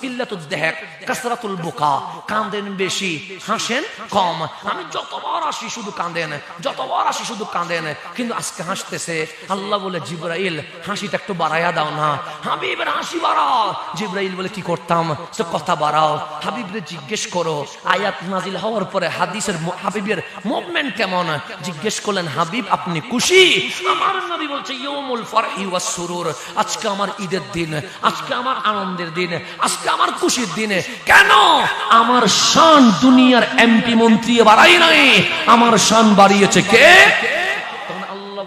কিল্লাতুদ দিহাক কাসরাতুল বুকা, কাঁদেন বেশি হাসেন কম। আমি যতবার আসি শুধু কাঁদেন, যতবার আসি শুধু কাঁদেন, কিন্তু আজকে হাসতেছে। আল্লাহ বলে জিবরাইল হাসিটা একটু বাড়াইয়া দাও না, হাবিবের হাসি বাড়াও। জিবরাইল বলে কি করতাম? সে কথা বাড়াও, হাবিবরে জিজ্ঞেস করো। আয়াত নাজিল হওয়ার পরে হাদিসের হাবিবের মুভমেন্ট কেমন জিজ্ঞেস করলেন। হাবিব আপনি খুশি? আমার নবী বলছে ইয়াউমুল ফারহি ওয়াস সুরুর, আজকে আমার ঈদের দিন, আজকে আমার আনন্দের দিন, আজকে আমার খুশির দিন। কেন? আমার শান দুনিয়ার এমপি মন্ত্রী বাড়াই নাই, আমার শান বাড়িয়েছে কে?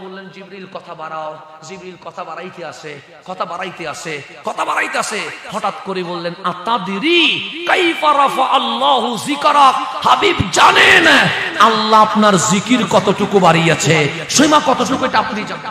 বললেন জিবরিল কথা বাড়াও। জিবরিল কথা বাড়াইতে আসে, কথা বাড়াইতে আসে, কথা বাড়াইতে আসে। হঠাৎ করে বললেন আতাদরি কাইফা রাফা আল্লাহু যিকরাক, হাবিব জানেন আল্লাহ আপনার জিকির কতটুকু বাড়িয়েছে? সীমা কতটুকু এটা আপনি জানেন?